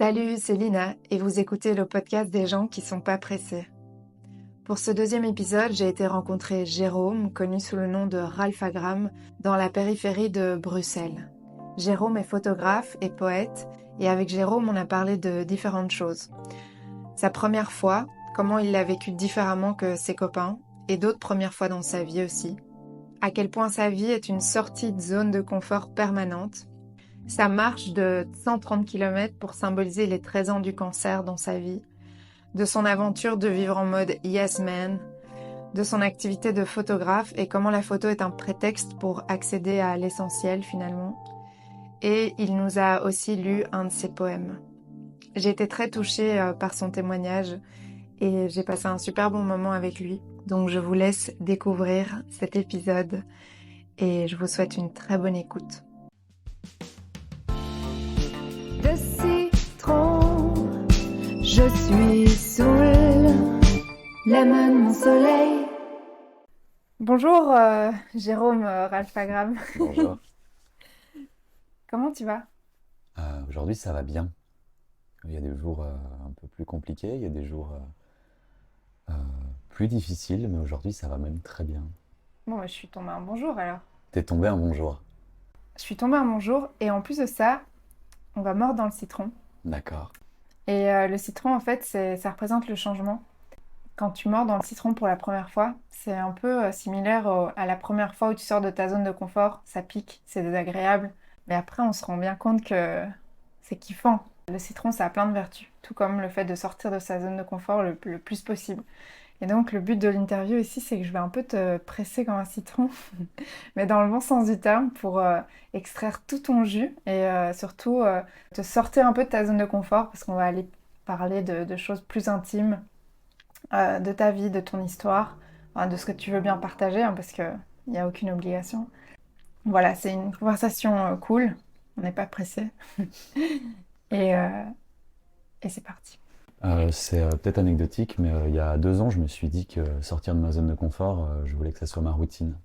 Salut, c'est Lina et vous écoutez le podcast des gens qui sont pas pressés. Pour ce deuxième épisode, j'ai été rencontrer Jérôme, connu sous le nom de Ralphagram, dans la périphérie de Bruxelles. Jérôme est photographe et poète et avec Jérôme, on a parlé de différentes choses. Sa première fois, comment il l'a vécu différemment que ses copains et d'autres premières fois dans sa vie aussi. À quel point sa vie est une sortie de zone de confort permanente. Sa marche de 130 km pour symboliser les 13 ans du cancer dans sa vie, de son aventure de vivre en mode yes man, de son activité de photographe et comment la photo est un prétexte pour accéder à l'essentiel finalement. Et il nous a aussi lu un de ses poèmes. J'ai été très touchée par son témoignage et j'ai passé un super bon moment avec lui. Donc je vous laisse découvrir cet épisode et je vous souhaite une très bonne écoute. De citron, je suis saoul, lemon mon soleil. Bonjour Jérôme Ralphagram. Bonjour. Comment tu vas? Aujourd'hui, ça va bien. Il y a des jours un peu plus compliqués, il y a des jours plus difficiles, mais aujourd'hui, ça va même très bien. Bon, je suis tombée un bon jour alors. T'es tombé un bon jour. Je suis tombée un bon jour et en plus de ça, on va mordre dans le citron. D'accord. Et le citron, en fait, ça représente le changement. Quand tu mords dans le citron pour la première fois, c'est un peu similaire à la première fois où tu sors de ta zone de confort. Ça pique, c'est désagréable. Mais après, on se rend bien compte que c'est kiffant. Le citron, ça a plein de vertus. Tout comme le fait de sortir de sa zone de confort le plus possible. Et donc, le but de l'interview ici, c'est que je vais un peu te presser comme un citron, mais dans le bon sens du terme, pour extraire tout ton jus et surtout te sortir un peu de ta zone de confort, parce qu'on va aller parler de choses plus intimes, de ta vie, de ton histoire, enfin, de ce que tu veux bien partager, hein, parce qu'il n'y a aucune obligation. Voilà, c'est une conversation cool, on n'est pas pressé. et, euh, et c'est parti. C'est peut-être anecdotique, mais il y a 2 ans, je me suis dit que sortir de ma zone de confort, je voulais que ça soit ma routine.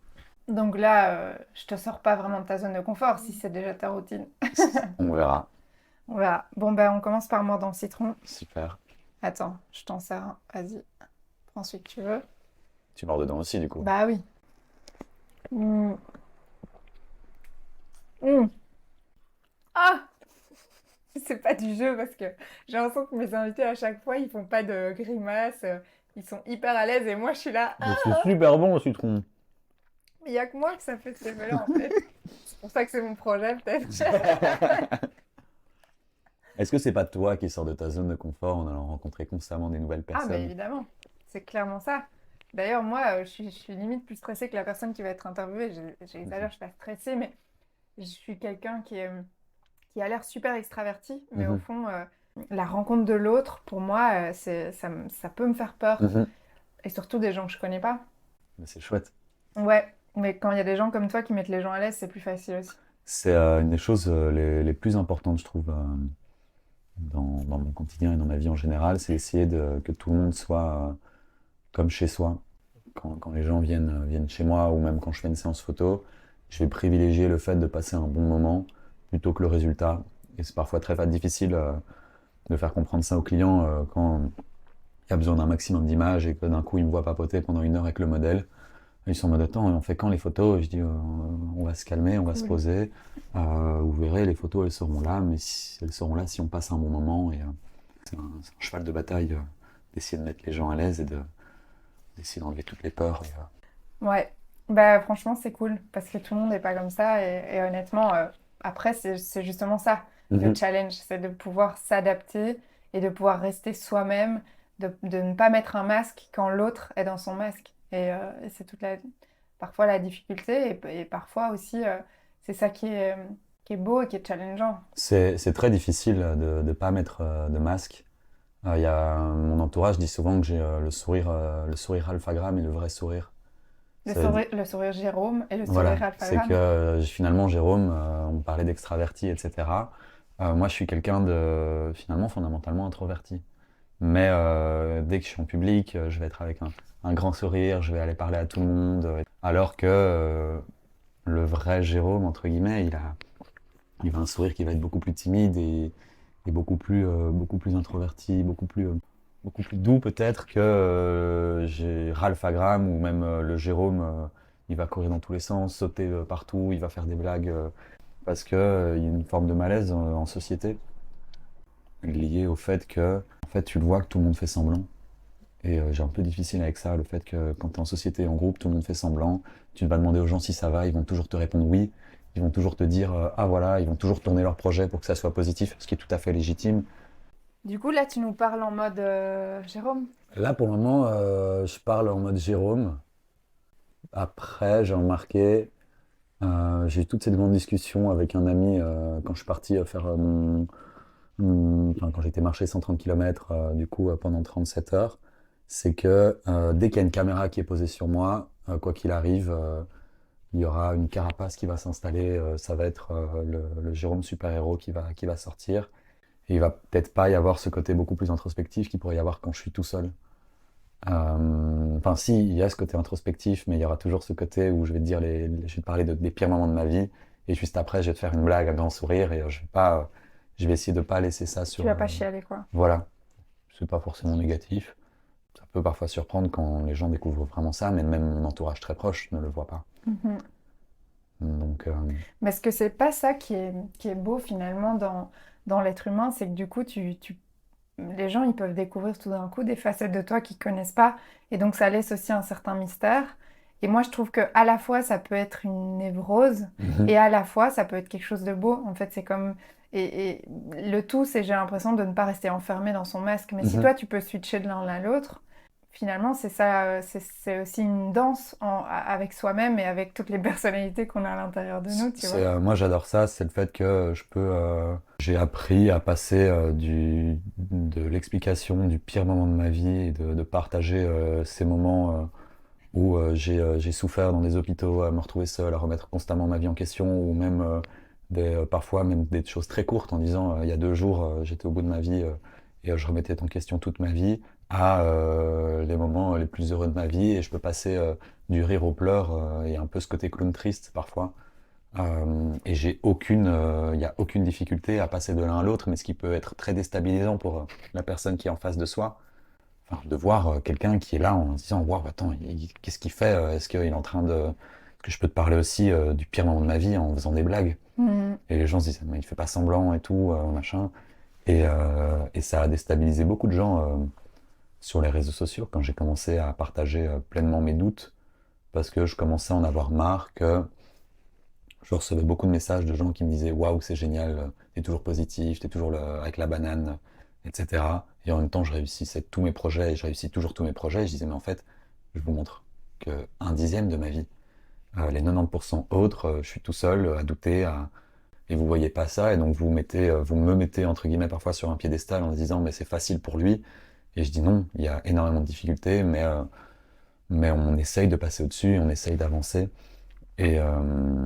Donc là, je te sors pas vraiment de ta zone de confort si c'est déjà ta routine. On verra. On verra. Bon, ben, on commence par mordre dans le citron. Super. Attends, je t'en sers un. Vas-y, prends celui que tu veux. Tu mords dedans aussi, du coup. Bah oui. Mmh. Mmh. Ah! C'est pas du jeu parce que j'ai l'impression que mes invités à chaque fois ils font pas de grimaces, ils sont hyper à l'aise et moi je suis là. Mais c'est super bon, le citron. Il y a que moi que ça fait ce effet-là en fait. C'est pour ça que c'est mon projet peut-être. Est-ce que c'est pas toi qui sors de ta zone de confort en allant rencontrer constamment des nouvelles Ah mais personnes? évidemment, c'est clairement ça. D'ailleurs moi je suis limite plus stressée que la personne qui va être interviewée. J'exagère, je suis pas stressée mais je suis quelqu'un qui a l'air super extraverti, mais au Mhm. fond, la rencontre de l'autre, pour moi, ça peut me faire peur. Mhm. Et surtout des gens que je connais pas. Mais c'est chouette. Ouais, mais quand il y a des gens comme toi qui mettent les gens à l'aise, c'est plus facile aussi. C'est une des choses les plus importantes, je trouve, dans mon quotidien et dans ma vie en général, c'est essayer que tout le monde soit comme chez soi. Quand les gens viennent chez moi ou même quand je fais une séance photo, je vais privilégier le fait de passer un bon moment plutôt que le résultat. Et c'est parfois très difficile de faire comprendre ça aux clients quand il y a besoin d'un maximum d'images et que d'un coup ils me voient papoter pendant 1 heure avec le modèle. Ils sont en mode attends, on fait quand les photos? Et je dis on va se calmer, on va se Cool. poser. Vous verrez, les photos elles seront là, mais elles seront là si on passe un bon moment. Et c'est un cheval de bataille d'essayer de mettre les gens à l'aise et d'essayer d'enlever toutes les peurs. Ouais, bah franchement, c'est cool parce que tout le monde n'est pas comme ça. Et honnêtement, après, c'est justement ça, le Mhm. challenge, c'est de pouvoir s'adapter et de pouvoir rester soi-même, de ne pas mettre un masque quand l'autre est dans son masque. Et c'est parfois la difficulté et parfois aussi, c'est ça qui est beau et qui est challengeant. C'est très difficile de ne pas mettre de masque. Mon entourage dit souvent que j'ai le sourire alphagramme et le vrai sourire. Ça veut dire- Le sourire Jérôme et le sourire Voilà, c'est que Alphagramme. finalement Jérôme, on parlait d'extraverti, etc. Moi je suis quelqu'un de finalement fondamentalement introverti. Mais dès que je suis en public, je vais être avec un grand sourire, je vais aller parler à tout le monde. Alors que le vrai Jérôme, entre guillemets, il a un sourire qui va être beaucoup plus timide et est beaucoup plus introverti, beaucoup plus doux peut-être que j'ai Ralph Agram ou même le Jérôme. Il va courir dans tous les sens, sauter partout, il va faire des blagues parce que il y a une forme de malaise en société liée au fait que en fait, tu le vois que tout le monde fait semblant. Et j'ai un peu difficile avec ça, le fait que quand tu es en société, en groupe, tout le monde fait semblant. Tu vas demander aux gens si ça va, ils vont toujours te répondre oui. Ils vont toujours te dire ah voilà, ils vont toujours tourner leur projet pour que ça soit positif, ce qui est tout à fait légitime. Du coup, là, tu nous parles en mode Jérôme. Là, pour le moment, je parle en mode Jérôme. Après, j'ai remarqué, j'ai eu toute cette grande discussion avec un ami quand je suis parti faire enfin, quand j'étais marché 130 km du coup pendant 37 heures. C'est que dès qu'il y a une caméra qui est posée sur moi, quoi qu'il arrive, il y aura une carapace qui va s'installer. Ça va être le Jérôme super-héros qui va sortir. Et il va peut-être pas y avoir ce côté beaucoup plus introspectif qu'il pourrait y avoir quand je suis tout seul. Enfin, si, il y a ce côté introspectif, mais il y aura toujours ce côté où je vais te dire je vais te parler des pires moments de ma vie, et juste après, je vais te faire une blague, un grand sourire, et je vais essayer de pas laisser ça Tu sur. vas pas chialer, quoi. Voilà, c'est pas forcément négatif. Ça peut parfois surprendre quand les gens découvrent vraiment ça, mais même mon entourage très proche ne le voit pas. Mhm. Donc, Mais est-ce que c'est pas ça qui est beau finalement dans l'être humain, c'est que du coup, les gens, ils peuvent découvrir tout d'un coup des facettes de toi qu'ils connaissent pas, et donc ça laisse aussi un certain mystère. Et moi, je trouve que à la fois, ça peut être une névrose, et à la fois, ça peut être quelque chose de beau. En fait, c'est comme... Et le tout, c'est j'ai l'impression de ne pas rester enfermé dans son masque. Mais si toi, tu peux switcher de l'un à l'autre, finalement, c'est ça, c'est aussi une danse avec soi-même et avec toutes les personnalités qu'on a à l'intérieur de nous, tu vois. Moi j'adore ça, c'est le fait que j'ai appris à passer de l'explication du pire moment de ma vie et de partager ces moments où j'ai souffert dans des hôpitaux, à me retrouver seul, à remettre constamment ma vie en question, ou même parfois même des choses très courtes en disant il y a 2 jours j'étais au bout de ma vie et je remettais en question toute ma vie, à les moments les plus heureux de ma vie, et je peux passer du rire aux pleurs et un peu ce côté clown triste parfois. Et il n'y a aucune difficulté à passer de l'un à l'autre, mais ce qui peut être très déstabilisant pour la personne qui est en face de soi, enfin, de voir quelqu'un qui est là en se disant waouh, attends, qu'est-ce qu'il fait? Est-ce qu'il est en train de. Est-ce que je peux te parler aussi du pire moment de ma vie en faisant des blagues? Mhm. Et les gens se disent mais il fait pas semblant et tout, machin. Et ça a déstabilisé beaucoup de gens sur les réseaux sociaux quand j'ai commencé à partager pleinement mes doutes, parce que je commençais à en avoir marre que je recevais beaucoup de messages de gens qui me disaient waouh, c'est génial, t'es toujours positif, t'es toujours avec la banane, etc. Et en même temps, je réussissais tous mes projets et je réussis toujours tous mes projets. Et je disais, mais en fait, je vous montre que 1/10 de ma vie, les 90% autres, je suis tout seul à douter, et vous voyez pas ça. Et donc vous me mettez entre guillemets parfois sur un piédestal en se disant, mais c'est facile pour lui. Et je dis non, il y a énormément de difficultés, mais on essaye de passer au-dessus, on essaye d'avancer. Et,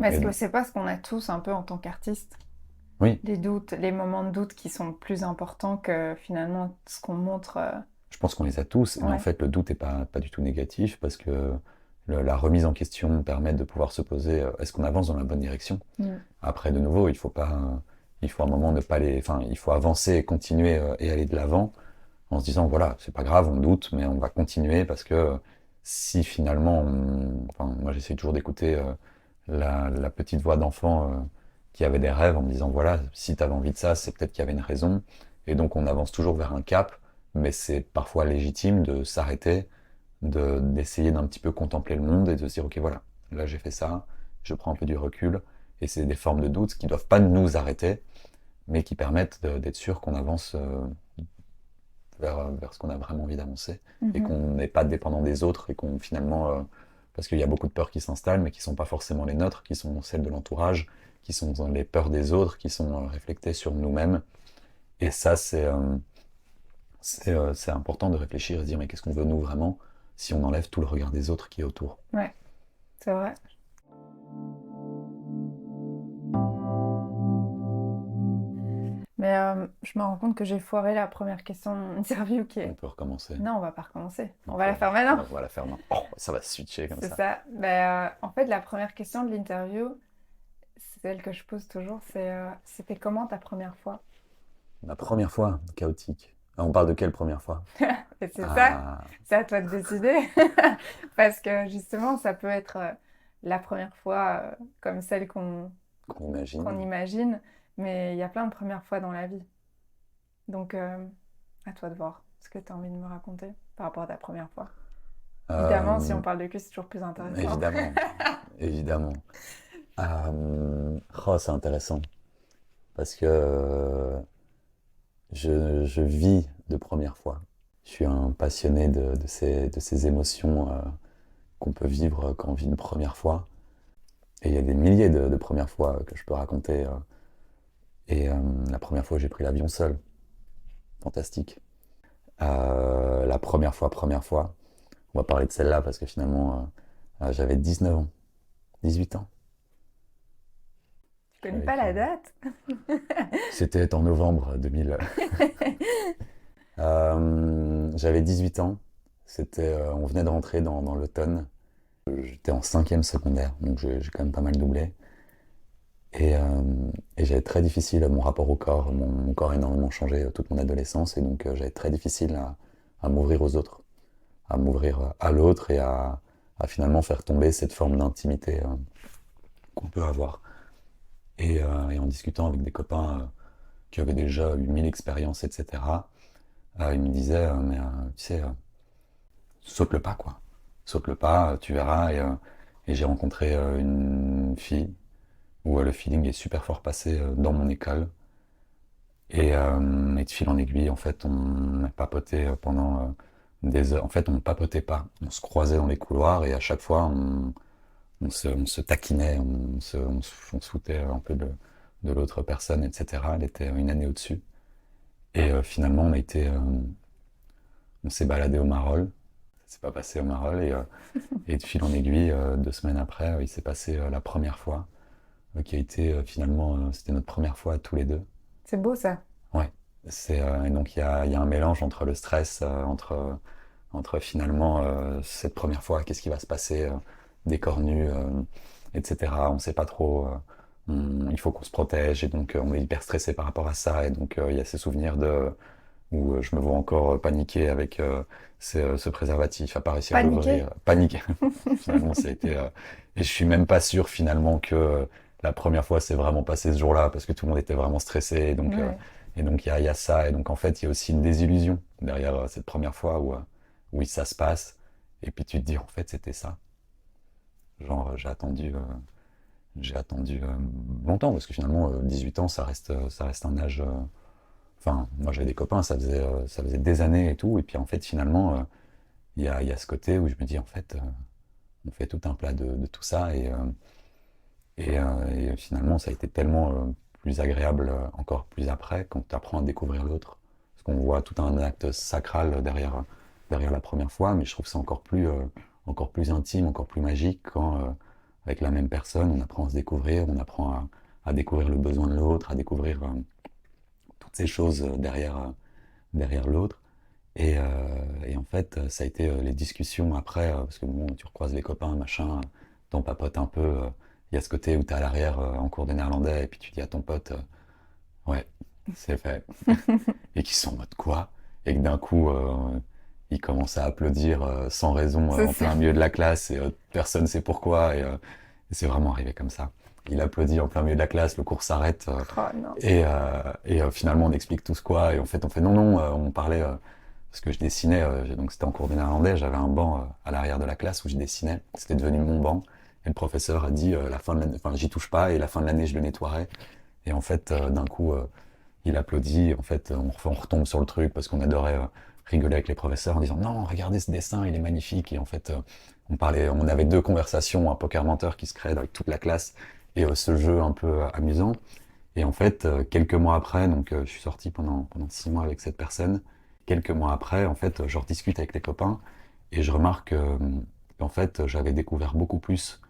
Mais est-ce et que c'est pas ce qu'on a tous un peu en tant qu'artiste? oui. Les doutes, les moments de doute qui sont plus importants que finalement ce qu'on montre. Je pense qu'on les a tous, mais en Ouais. fait, le doute n'est pas du tout négatif parce que la remise en question permet de pouvoir se poser est-ce qu'on avance dans la bonne direction? Mm. Après, de nouveau, il faut un moment ne pas enfin, il faut avancer et continuer et aller de l'avant en se disant voilà, c'est pas grave, on doute, mais on va continuer parce que si finalement, enfin, moi j'essaie toujours d'écouter la petite voix d'enfant qui avait des rêves en me disant voilà, si tu avais envie de ça, c'est peut-être qu'il y avait une raison. Et donc on avance toujours vers un cap, mais c'est parfois légitime de s'arrêter, d'essayer d'un petit peu contempler le monde et de se dire ok voilà, là j'ai fait ça, je prends un peu du recul. Et c'est des formes de doute qui ne doivent pas nous arrêter, mais qui permettent d'être sûr qu'on avance vers ce qu'on a vraiment envie d'avancer et Mhm. qu'on n'est pas dépendant des autres et qu'on finalement, parce qu'il y a beaucoup de peurs qui s'installent, mais qui sont pas forcément les nôtres, qui sont celles de l'entourage, qui sont dans les peurs des autres, qui sont réflectées sur nous-mêmes. Et ça, c'est important de réfléchir et de dire mais qu'est-ce qu'on veut nous vraiment si on enlève tout le regard des autres qui est autour. Ouais, c'est vrai. Mais je me rends compte que j'ai foiré la première question de mon interview qui On est... peut recommencer. Non, on va pas recommencer. On Donc, va la faire maintenant. on va la faire maintenant. Oh, ça va switcher comme C'est ça. ça. Ben, en fait, la première question de l'interview, c'est celle que je pose toujours, c'était comment ta première fois? Ma première fois, chaotique. Ah, on parle de quelle première fois? Et c'est ça, Ah, c'est à toi de décider. Parce que justement, ça peut être la première fois comme celle qu'on qu'on imagine. imagine, mais il y a plein de premières fois dans la vie. Donc, à toi de voir ce que tu as envie de me raconter par rapport à ta première fois. Évidemment, si Euh, on parle de cul, c'est toujours plus intéressant. évidemment, évidemment. Oh, c'est intéressant parce que je vis de première fois. Je suis un passionné de ces émotions qu'on peut vivre quand on vit une première fois. Et il y a des milliers de premières fois que je peux raconter. Et la première fois, j'ai pris l'avion seul. Fantastique. La première fois. On va parler de celle-là parce que finalement, j'avais 19 ans, 18 ans. Tu connais pas Avec, la date? c'était en novembre 2000. J'avais 18 ans. On venait de rentrer dans l'automne. J'étais en cinquième secondaire, donc j'ai quand même pas mal doublé. Et, euh, et j'avais très difficile mon rapport au corps. Mon corps a énormément changé toute mon adolescence, et donc j'avais très difficile à m'ouvrir aux autres, à m'ouvrir à l'autre et à finalement faire tomber cette forme d'intimité qu'on peut avoir. Et en discutant avec des copains qui avaient déjà eu 1000 expériences, etc., ils me disaient, mais tu sais, saute le pas, quoi. Saute le pas, tu verras. Et j'ai rencontré une fille où le feeling est super fort passé dans mon école. Et de fil en aiguille, en fait, on a papoté pendant des heures. En fait, on papotait pas. On se croisait dans les couloirs et à chaque fois, on se taquinait, on se foutait un peu de l'autre personne, etc. Elle était une année au-dessus. Et finalement, on s'est baladé au Marolles. Ça s'est pas passé au Marolles. Et de fil en aiguille, 2 semaines après, il s'est passé la première fois, qui a été finalement, c'était notre première fois tous les deux. C'est beau ça. Ouais. Et donc il y a un mélange entre le stress, entre finalement cette première fois, qu'est-ce qui va se passer, des corps nus, etc. On sait pas trop. Il faut qu'on se protège et donc on est hyper stressé par rapport à ça. Et donc il y a ces souvenirs où je me vois encore paniquer avec ce préservatif, à pas réussir à Paniqué. l'ouvrir, paniquer. Finalement, ça a été. Et je suis même pas sûr finalement que la première fois s'est vraiment passé ce jour-là parce que tout le monde était vraiment stressé. Ouais. Et donc il y a ça. Et donc en fait, il y a aussi une désillusion derrière cette première fois où ça se passe. Et puis tu te dis, en fait, c'était ça. Genre, j'ai attendu longtemps parce que finalement, 18 ans, ça reste un âge. Enfin, moi j'avais des copains, ça faisait des années et tout. Et puis en fait, finalement, il y a ce côté où je me dis, en fait, on fait tout un plat de tout ça. Et finalement, ça a été tellement plus agréable encore plus après quand tu apprends à découvrir l'autre. Parce qu'on voit tout un acte sacral derrière la première fois, mais je trouve ça encore plus intime, encore plus magique quand, avec la même personne, on apprend à se découvrir, on apprend à découvrir le besoin de l'autre, à découvrir toutes ces choses derrière l'autre. Et en fait, ça a été les discussions après, parce que bon, tu recroises les copains, machin, t'en papotes un peu. Il y a ce côté où t'es à l'arrière en cours de néerlandais, et puis tu dis à ton pote, ouais, c'est fait. Et qu'ils sont en mode quoi? Et que d'un coup, ils commencent à applaudir sans raison C'est en ça. plein milieu de la classe, et personne sait pourquoi. Et c'est vraiment arrivé comme ça. Il applaudit en plein milieu de la classe, le cours s'arrête, Oh non. finalement on explique tous quoi. Et en fait, on fait non, non, on parlait. Parce que je dessinais, donc c'était en cours de néerlandais, j'avais un banc à l'arrière de la classe où je dessinais. C'était devenu mon banc. Et le professeur a dit, la fin de l'année, enfin, j'y touche pas, et la fin de l'année, je le nettoierai. Et en fait, d'un coup, il applaudit. En fait, on retombe sur le truc parce qu'on adorait rigoler avec les professeurs en disant, non, regardez ce dessin, il est magnifique. Et en fait, on avait deux conversations, un poker menteur qui se créait avec toute la classe et ce jeu un peu amusant. Et en fait, quelques mois après, donc je suis sorti pendant 6 mois avec cette personne. Quelques mois après, en fait, je rediscute avec les copains et je remarque qu'en fait, j'avais découvert beaucoup plus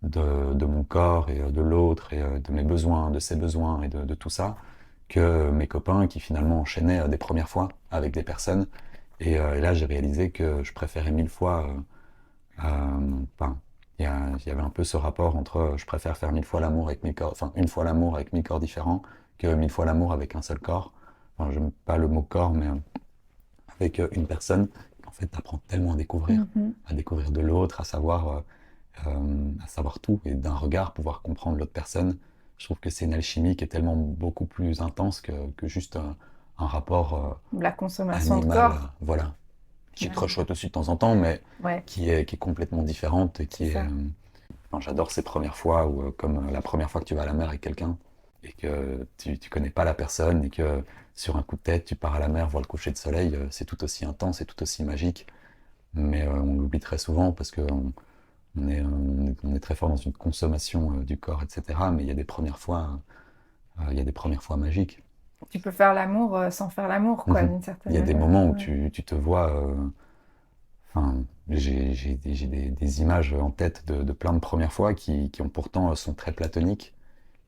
de mon corps et de l'autre et de mes besoins, de ses besoins et de tout ça que mes copains qui finalement enchaînaient des premières fois avec des personnes. Et là, j'ai réalisé que je préférais 1000 fois. Enfin, il y avait un peu ce rapport entre je préfère faire 1000 fois l'amour avec 1000 corps, enfin une fois l'amour avec 1000 corps différents que 1000 fois l'amour avec un seul corps. enfin, j'aime pas le mot corps, mais avec une personne, en fait, t'apprends tellement à découvrir de l'autre, à savoir tout, et d'un regard pouvoir comprendre l'autre personne. Je trouve que c'est une alchimie qui est tellement beaucoup plus intense que juste un rapport La consommation de animal, corps. voilà, qui est Ouais, très chouette aussi de temps en temps, mais ouais, qui est complètement différente et c'est qui est. ça. Enfin, j'adore ces premières fois où, comme la première fois que tu vas à la mer avec quelqu'un et que tu connais pas la personne et que sur un coup de tête tu pars à la mer voir le coucher de soleil, c'est tout aussi intense, c'est tout aussi magique. Mais on l'oublie très souvent parce que on est très fort dans une consommation du corps, etc. Mais il y a des premières fois magiques. Tu peux faire l'amour sans faire l'amour, quoi, Mhm. d'une Il certaine y a des manière. moments où Ouais. tu te vois. Enfin, j'ai des images en tête de plein de premières fois qui ont pourtant sont très platoniques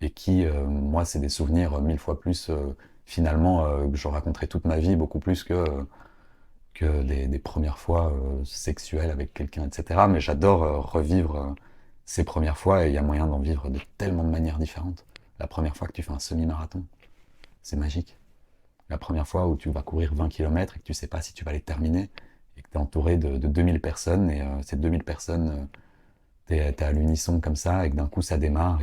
et qui, moi, c'est des souvenirs mille fois plus, finalement, que je raconterai toute ma vie, beaucoup plus que des premières fois sexuelles avec quelqu'un, etc. Mais j'adore revivre ces premières fois et il y a moyen d'en vivre de tellement de manières différentes. La première fois que tu fais un semi-marathon, c'est magique. La première fois où tu vas courir 20 kilomètres et que tu sais pas si tu vas les terminer et que tu es entouré de 2000 personnes et ces 2000 personnes, t'es à l'unisson comme ça et que d'un coup ça démarre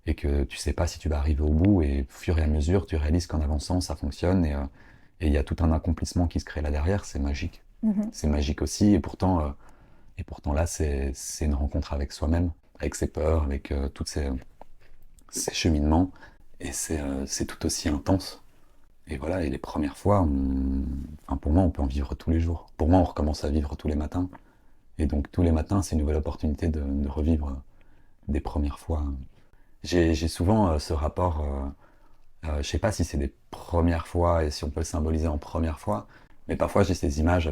et que tu sais pas si tu vas arriver au bout et au fur et à mesure tu réalises qu'en avançant ça fonctionne et il y a tout un accomplissement qui se crée là derrière, c'est magique. Mhm. C'est magique aussi et pourtant là c'est une rencontre avec soi-même, avec ses peurs, avec tous ces cheminements et c'est tout aussi intense. Et voilà, et les premières fois, enfin, pour moi, on peut en vivre tous les jours. Pour moi, on recommence à vivre tous les matins. Et donc, tous les matins, c'est une nouvelle opportunité de revivre des premières fois. J'ai souvent ce rapport, je sais pas si c'est des premières fois et si on peut le symboliser en première fois, mais parfois j'ai ces images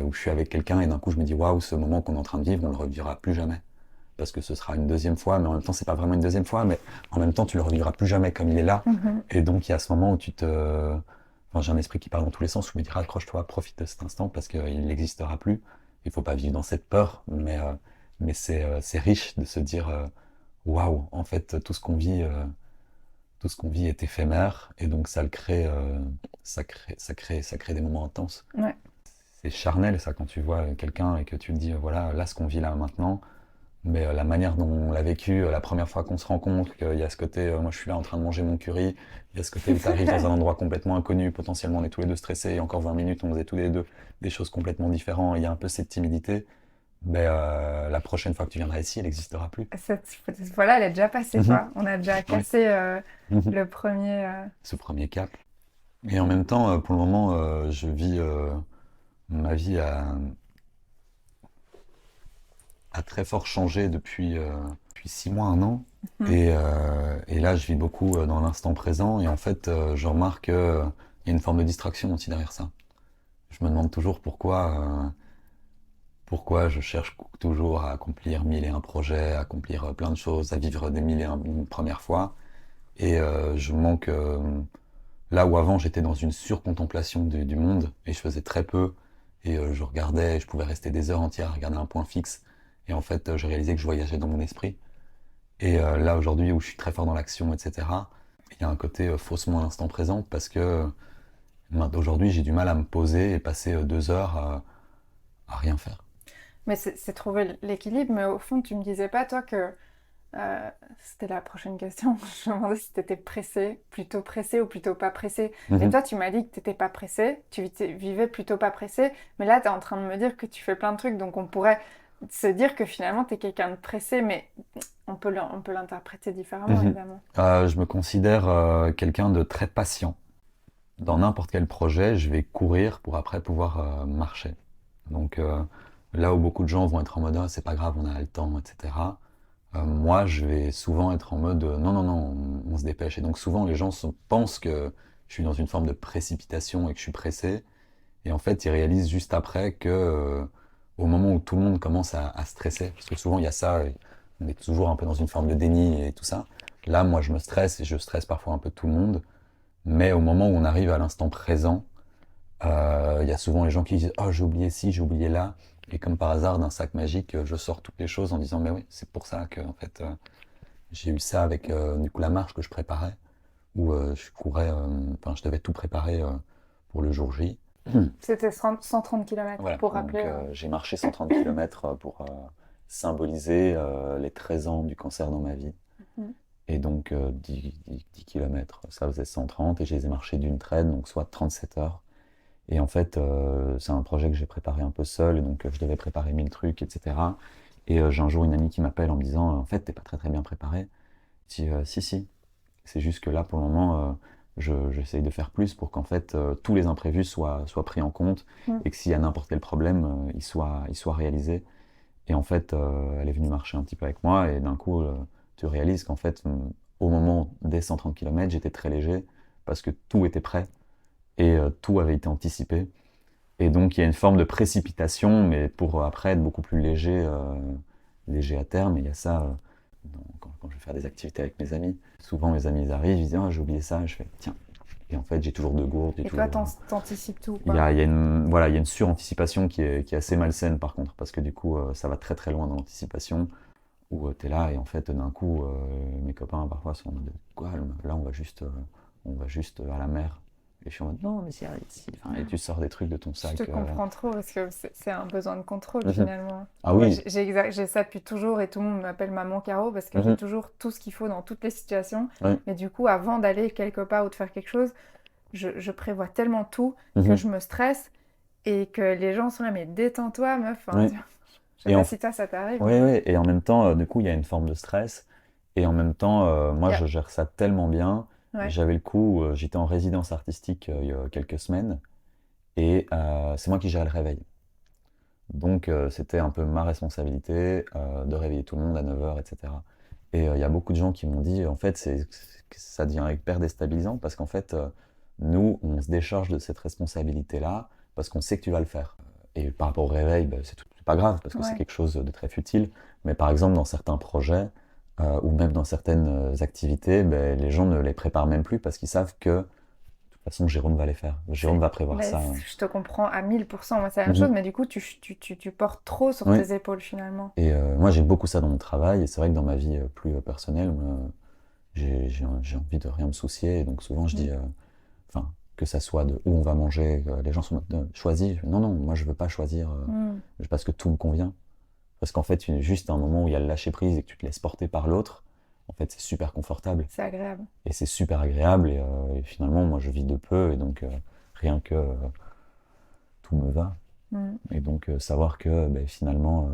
où je suis avec quelqu'un et d'un coup je me dis waouh, ce moment qu'on est en train de vivre, on le revivra plus jamais. Parce que ce sera une deuxième fois, mais en même temps, c'est pas vraiment une deuxième fois, mais en même temps, tu le revivras plus jamais comme il est là. Mhm. Et donc, il y a ce moment où enfin, j'ai un esprit qui parle dans tous les sens, où je me dis, raccroche-toi, profite de cet instant parce qu'il n'existera plus. Il faut pas vivre dans cette peur, mais c'est riche de se dire, waouh, en fait, tout ce qu'on vit est éphémère, et donc ça crée des moments intenses. Ouais. C'est charnel, ça, quand tu vois quelqu'un et que tu te dis, voilà, là, ce qu'on vit là maintenant, mais la manière dont on l'a vécu, la première fois qu'on se rencontre, qu'il y a ce côté, moi je suis là en train de manger mon curry, il y a ce côté où tu arrives dans un endroit complètement inconnu, potentiellement on est tous les deux stressés, et encore 20 minutes on faisait tous les deux des choses complètement différentes, il y a un peu cette timidité, mais la prochaine fois que tu viendras ici, elle n'existera plus. Cette fois-là, elle est déjà passée, Mhm. quoi. On a déjà Oui. cassé Mhm. le premier. Ce premier cap. Et en même temps, pour le moment, je vis ma vie a très fort changé depuis 6 mois, un an. Mhm. Et là, je vis beaucoup dans l'instant présent. Et en fait, je remarque qu'il y a une forme de distraction aussi derrière ça. Je me demande toujours pourquoi je cherche toujours à accomplir mille et un projets, à accomplir plein de choses, à vivre des mille et une premières fois. Et je manque là où avant j'étais dans une surcontemplation du monde et je faisais très peu. Et je regardais, et je pouvais rester des heures entières à regarder un point fixe. Et en fait, j'ai réalisé que je voyageais dans mon esprit. Et là, aujourd'hui, où je suis très fort dans l'action, etc., il y a un côté faussement à l'instant présent parce que aujourd'hui, j'ai du mal à me poser et passer 2 heures à rien faire. Mais c'est trouver l'équilibre. Mais au fond, tu me disais pas, toi, que c'était la prochaine question. Je me demandais si tu étais pressé ou plutôt pas pressé. Mais Mhm. toi, tu m'as dit que tu n'étais pas pressé, vivais plutôt pas pressé. Mais là, tu es en train de me dire que tu fais plein de trucs. Donc, on pourrait se dire que finalement, tu es quelqu'un de pressé. Mais on peut l'interpréter différemment, Mhm. évidemment. Je me considère quelqu'un de très patient. Dans n'importe quel projet, je vais courir pour après pouvoir marcher. Donc là où beaucoup de gens vont être en mode ah, c'est pas grave, on a le temps, etc. Moi, je vais souvent être en mode non, non, non, on se dépêche. Et donc souvent, les gens pensent que je suis dans une forme de précipitation et que je suis pressé. Et en fait, ils réalisent juste après que au moment où tout le monde commence à stresser, parce que souvent il y a ça, et on est toujours un peu dans une forme de déni et tout ça. Là, moi, je me stresse et je stresse parfois un peu tout le monde. Mais au moment où on arrive à l'instant présent, il y a souvent les gens qui disent oh, j'ai oublié ci, j'ai oublié là. Et comme par hasard, d'un sac magique, je sors toutes les choses en disant mais oui, c'est pour ça que en fait, j'ai eu ça avec du coup la marche que je préparais. où je courais, enfin, je devais tout préparer pour le jour J. C'était 130 km, Voilà, pour donc rappeler. j'ai marché 130 km pour symboliser les 13 ans du cancer dans ma vie. Mhm. Et donc 10 km, ça faisait 130 et je les ai marchés d'une traite, donc soit 37 heures. Et en fait, c'est un projet que j'ai préparé un peu seul, et donc je devais préparer 1000 trucs, etc. Et j'ai un jour une amie qui m'appelle en me disant, en fait, t'es pas très très bien préparé. Je dis, si, si. C'est juste que là, pour le moment, j'essaye de faire plus pour qu'en fait, tous les imprévus soient pris en compte Mm. et que s'il y a n'importe quel problème, il soit réalisé. Et en fait, elle est venue marcher un petit peu avec moi et d'un coup, tu réalises qu'en fait, au moment des 130 km, j'étais très léger parce que tout était prêt et tout avait été anticipé. Et donc, il y a une forme de précipitation, mais pour après être beaucoup plus léger, léger à terme. Et il y a ça quand je vais faire des activités avec mes amis. Souvent, mes amis ils arrivent, ils disent ah, j'ai oublié ça. Je fais tiens. Et en fait, j'ai toujours deux gourdes, j'ai Et toi, toujours. t'anticipes tout, Il y quoi. a, il y a une, voilà, il y a une suranticipation qui est assez malsaine par contre, parce que du coup, ça va très très loin dans l'anticipation, où tu es là et en fait, d'un coup, mes copains parfois sont en mode quoi, là, on va juste à la mer. Et je suis en mode non, mais si, arrête ici. Enfin, et tu sors des trucs de ton Je te sac. comprends trop parce que c'est un besoin de contrôle Mhm. finalement. Ah Moi, oui. j'ai ça depuis toujours et tout le monde m'appelle Maman Caro parce que j'ai Mhm. toujours tout ce qu'il faut dans toutes les situations. Ouais. Mais du coup, avant d'aller quelque part ou de faire quelque chose, je prévois tellement tout que Mhm. je me stresse et que les gens sont là, mais détends-toi, meuf. Enfin, Ouais. je sais Et pas en, si toi ça t'arrive, ouais, mais ouais. Et en même temps, du coup, il y a une forme de stress. Et en même temps, moi, je yeah. gère ça tellement bien. Ouais, J'avais le coup, où j'étais en résidence artistique il y a quelques semaines. Et c'est moi qui gérais le réveil. Donc c'était un peu ma responsabilité de réveiller tout le monde à 9 heures, etc. Et il y a beaucoup de gens qui m'ont dit, en fait, ça devient hyper déstabilisant parce qu'en fait, nous, on se décharge de cette responsabilité-là parce qu'on sait que tu vas le faire. Et par rapport au réveil, ben, c'est pas grave parce que c'est ouais. quelque chose de très futile. Mais par exemple, dans certains projets ou même dans certaines activités, ben, les gens ne les préparent même plus parce qu'ils savent que de toute façon, Jérôme va les faire. Jérôme va prévoir Mais ça. je te comprends à 1000%. Moi, c'est la même chose, Mhm. mais du coup, tu portes trop sur Oui. tes épaules finalement. Et moi, j'ai beaucoup ça dans mon travail. Et c'est vrai que dans ma vie plus personnelle, moi, j'ai envie de rien me soucier. Et donc souvent, je dis, Mm. enfin, que ça soit de où on va manger, les gens sont en mode, choisis. Non, non, moi, je veux pas choisir Mm. parce que tout me convient. Parce qu'en fait, juste un moment où il y a le lâcher prise et que tu te laisses porter par l'autre, en fait, c'est super confortable. C'est agréable. Et c'est super agréable. Et finalement, moi, je vis de peu. Et donc, rien que tout me va. Mm. Et donc, savoir que ben, finalement,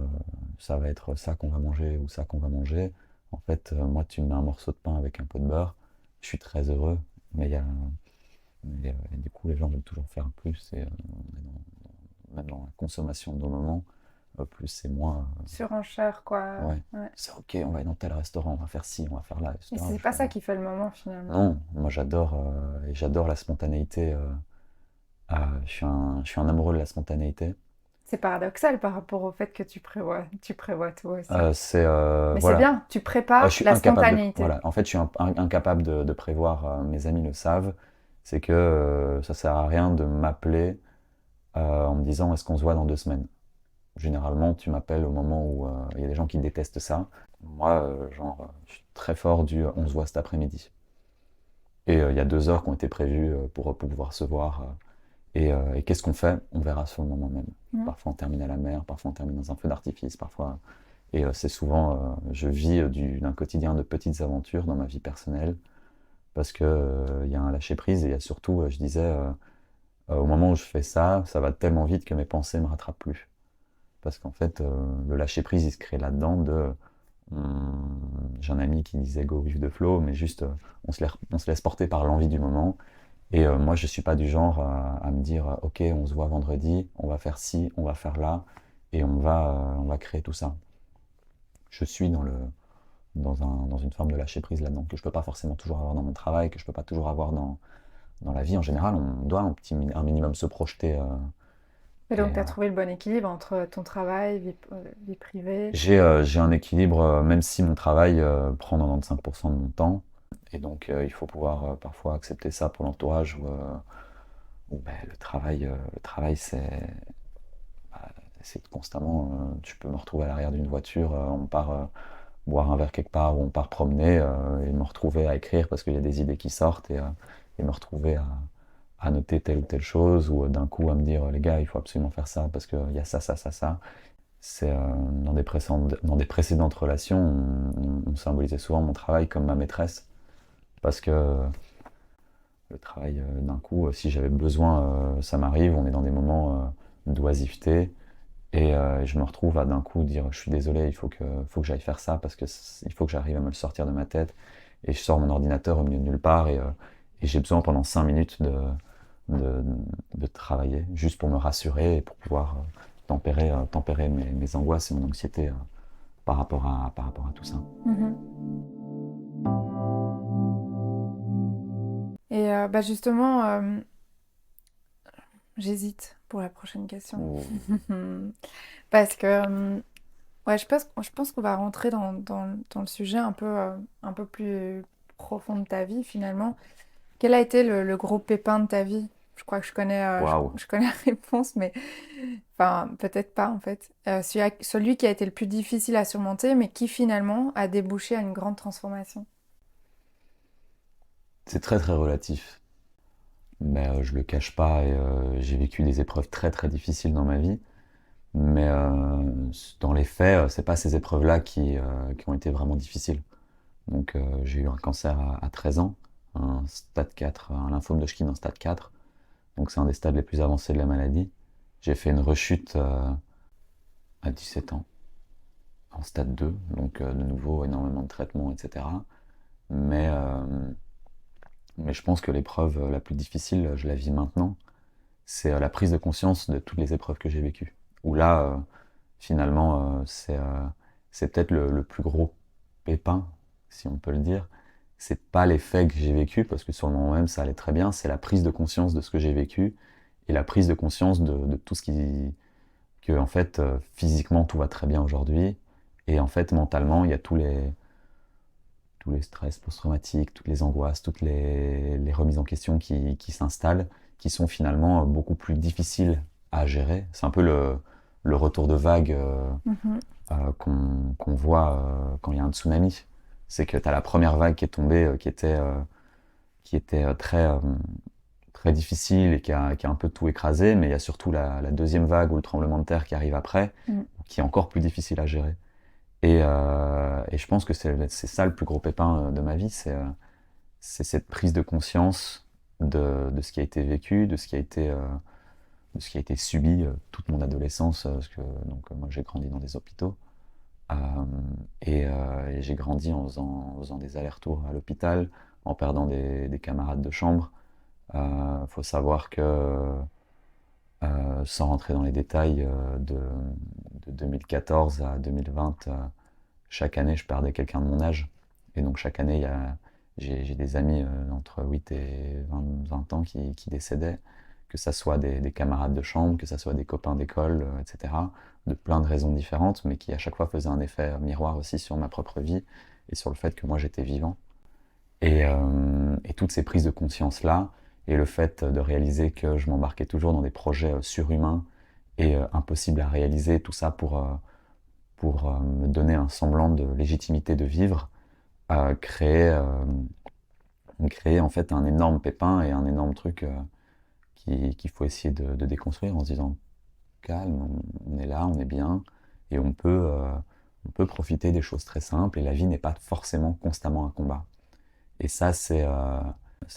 ça va être ça qu'on va manger ou ça qu'on va manger. En fait, moi, tu me mets un morceau de pain avec un peu de beurre, je suis très heureux. Mais, et du coup, les gens veulent toujours faire plus. Et on est même dans la consommation de nos moments, plus c'est moins. Surenchère, quoi. Ouais, Ouais. c'est ok, on va aller dans tel restaurant, on va faire ci, on va faire là, Mais etc. c'est pas ça qui fait le moment finalement. Non, moi j'adore et j'adore la spontanéité. Je suis un amoureux de la spontanéité. C'est paradoxal par rapport au fait que tu prévois tout aussi. Mais c'est Voilà. bien, tu Je prépares suis la incapable de, spontanéité. voilà. En fait, je suis incapable de prévoir. Mes amis le savent. C'est que ça sert à rien de m'appeler en me disant est-ce qu'on se voit dans 2 semaines. Généralement, tu m'appelles au moment où il y a des gens qui détestent ça. Moi, je suis très fort du on se voit cet après-midi. Et il y a 2 heures qui ont été prévues pour pouvoir se voir. Et qu'est-ce qu'on fait? On verra sur le moment même. Mm. Parfois, on termine à la mer, parfois, on termine dans un feu d'artifice, parfois. Et c'est souvent, je vis d'un quotidien de petites aventures dans ma vie personnelle, parce que il y a un lâcher prise et il y a surtout, je disais, au moment où je fais ça, ça va tellement vite que mes pensées me rattrapent plus. Parce qu'en fait, le lâcher prise, il se crée là-dedans j'ai un ami qui disait go with the flow, mais juste, on se laisse porter par l'envie du moment. Et moi, je suis pas du genre à me dire, ok, on se voit vendredi, on va faire ci, on va faire là, et on va créer tout ça. Je suis dans une forme de lâcher prise là-dedans, que je peux pas forcément toujours avoir dans mon travail, que je peux pas toujours avoir dans la vie en général. On doit un minimum se projeter. Et donc, Et tu as trouvé le bon équilibre entre ton travail, vie privée. j'ai un équilibre, même si mon travail prend 95% de mon temps. Et donc, il faut pouvoir parfois accepter ça pour l'entourage, où ben, le travail c'est constamment. Tu peux me retrouver à l'arrière d'une voiture, on part boire un verre quelque part ou on part promener et me retrouver à écrire parce qu'il y a des idées qui sortent et me retrouver à noter telle ou telle chose ou d'un coup à me dire les gars il faut absolument faire ça parce qu'il y a ça, ça, ça, ça. C'est dans des précédentes relations, on symbolisait souvent mon travail comme ma maîtresse parce que le travail d'un coup, si j'avais besoin, ça m'arrive, on est dans des moments d'oisiveté et je me retrouve à d'un coup dire je suis désolé, faut que j'aille faire ça parce que il faut que j'arrive à me le sortir de ma tête et je sors mon ordinateur au milieu de nulle part et j'ai besoin pendant 5 minutes de, de travailler juste pour me rassurer et pour pouvoir tempérer mes angoisses et mon anxiété par rapport à tout ça. Mhm. Et bah justement, j'hésite pour la prochaine question. Ou- Parce que ouais, je pense qu'on va rentrer dans le sujet un peu plus profond de ta vie finalement. Quel a été le gros pépin de ta vie? Je crois que Waouh! je connais la réponse, mais enfin, peut-être pas en fait. Celui qui a été le plus difficile à surmonter, mais qui finalement a débouché à une grande transformation. C'est très très relatif. Mais je le cache pas et j'ai vécu des épreuves très très difficiles dans ma vie. Mais dans les faits, c'est pas ces épreuves-là qui ont été vraiment difficiles. Donc j'ai eu un cancer à 13 ans, un stade 4, un lymphome de Hodgkin en stade 4. Donc c'est un des stades les plus avancés de la maladie. J'ai fait une rechute à 17 ans, en stade 2, donc de nouveau énormément de traitements, etc. Mais, euh, mais je pense que l'épreuve la plus difficile, je la vis maintenant, c'est la prise de conscience de toutes les épreuves que j'ai vécues. Où là, finalement, c'est peut-être le plus gros pépin, si on peut le dire. C'est pas les faits que j'ai vécus, parce que sur le moment même, ça allait très bien. C'est la prise de conscience de ce que j'ai vécu et la prise de conscience de tout ce que, en fait, physiquement, tout va très bien aujourd'hui. Et en fait, mentalement, il y a tous les stress post-traumatiques, toutes les angoisses, toutes les remises en question qui s'installent, qui sont finalement beaucoup plus difficiles à gérer. C'est un peu le retour de vague Mhm. qu'on voit quand il y a un tsunami. C'est que tu as la première vague qui est tombée, qui était très difficile et qui a un peu tout écrasé, mais il y a surtout la deuxième vague ou le tremblement de terre qui arrive après, Mm. qui est encore plus difficile à gérer. Et je pense que c'est ça le plus gros pépin de ma vie, c'est cette prise de conscience de ce qui a été vécu, de ce qui a été subi toute mon adolescence, parce que donc, moi j'ai grandi dans des hôpitaux, euh, et j'ai grandi en faisant des allers-retours à l'hôpital, en perdant des camarades de chambre. Faut savoir que, sans rentrer dans les détails, de 2014 à 2020, chaque année, je perdais quelqu'un de mon âge. Et donc, chaque année, j'ai des amis entre 8 et 20 ans qui décédaient, que ça soit des camarades de chambre, que ça soit des copains d'école, etc., de plein de raisons différentes, mais qui à chaque fois faisaient un effet miroir aussi sur ma propre vie et sur le fait que moi j'étais vivant. Et toutes ces prises de conscience-là, et le fait de réaliser que je m'embarquais toujours dans des projets surhumains et impossibles à réaliser, tout ça pour me donner un semblant de légitimité de vivre, créer, créer en fait un énorme pépin et un énorme truc qu'il faut essayer de déconstruire en se disant calme, on est là, on est bien, et on peut profiter des choses très simples, et la vie n'est pas forcément constamment un combat. Et ça, ça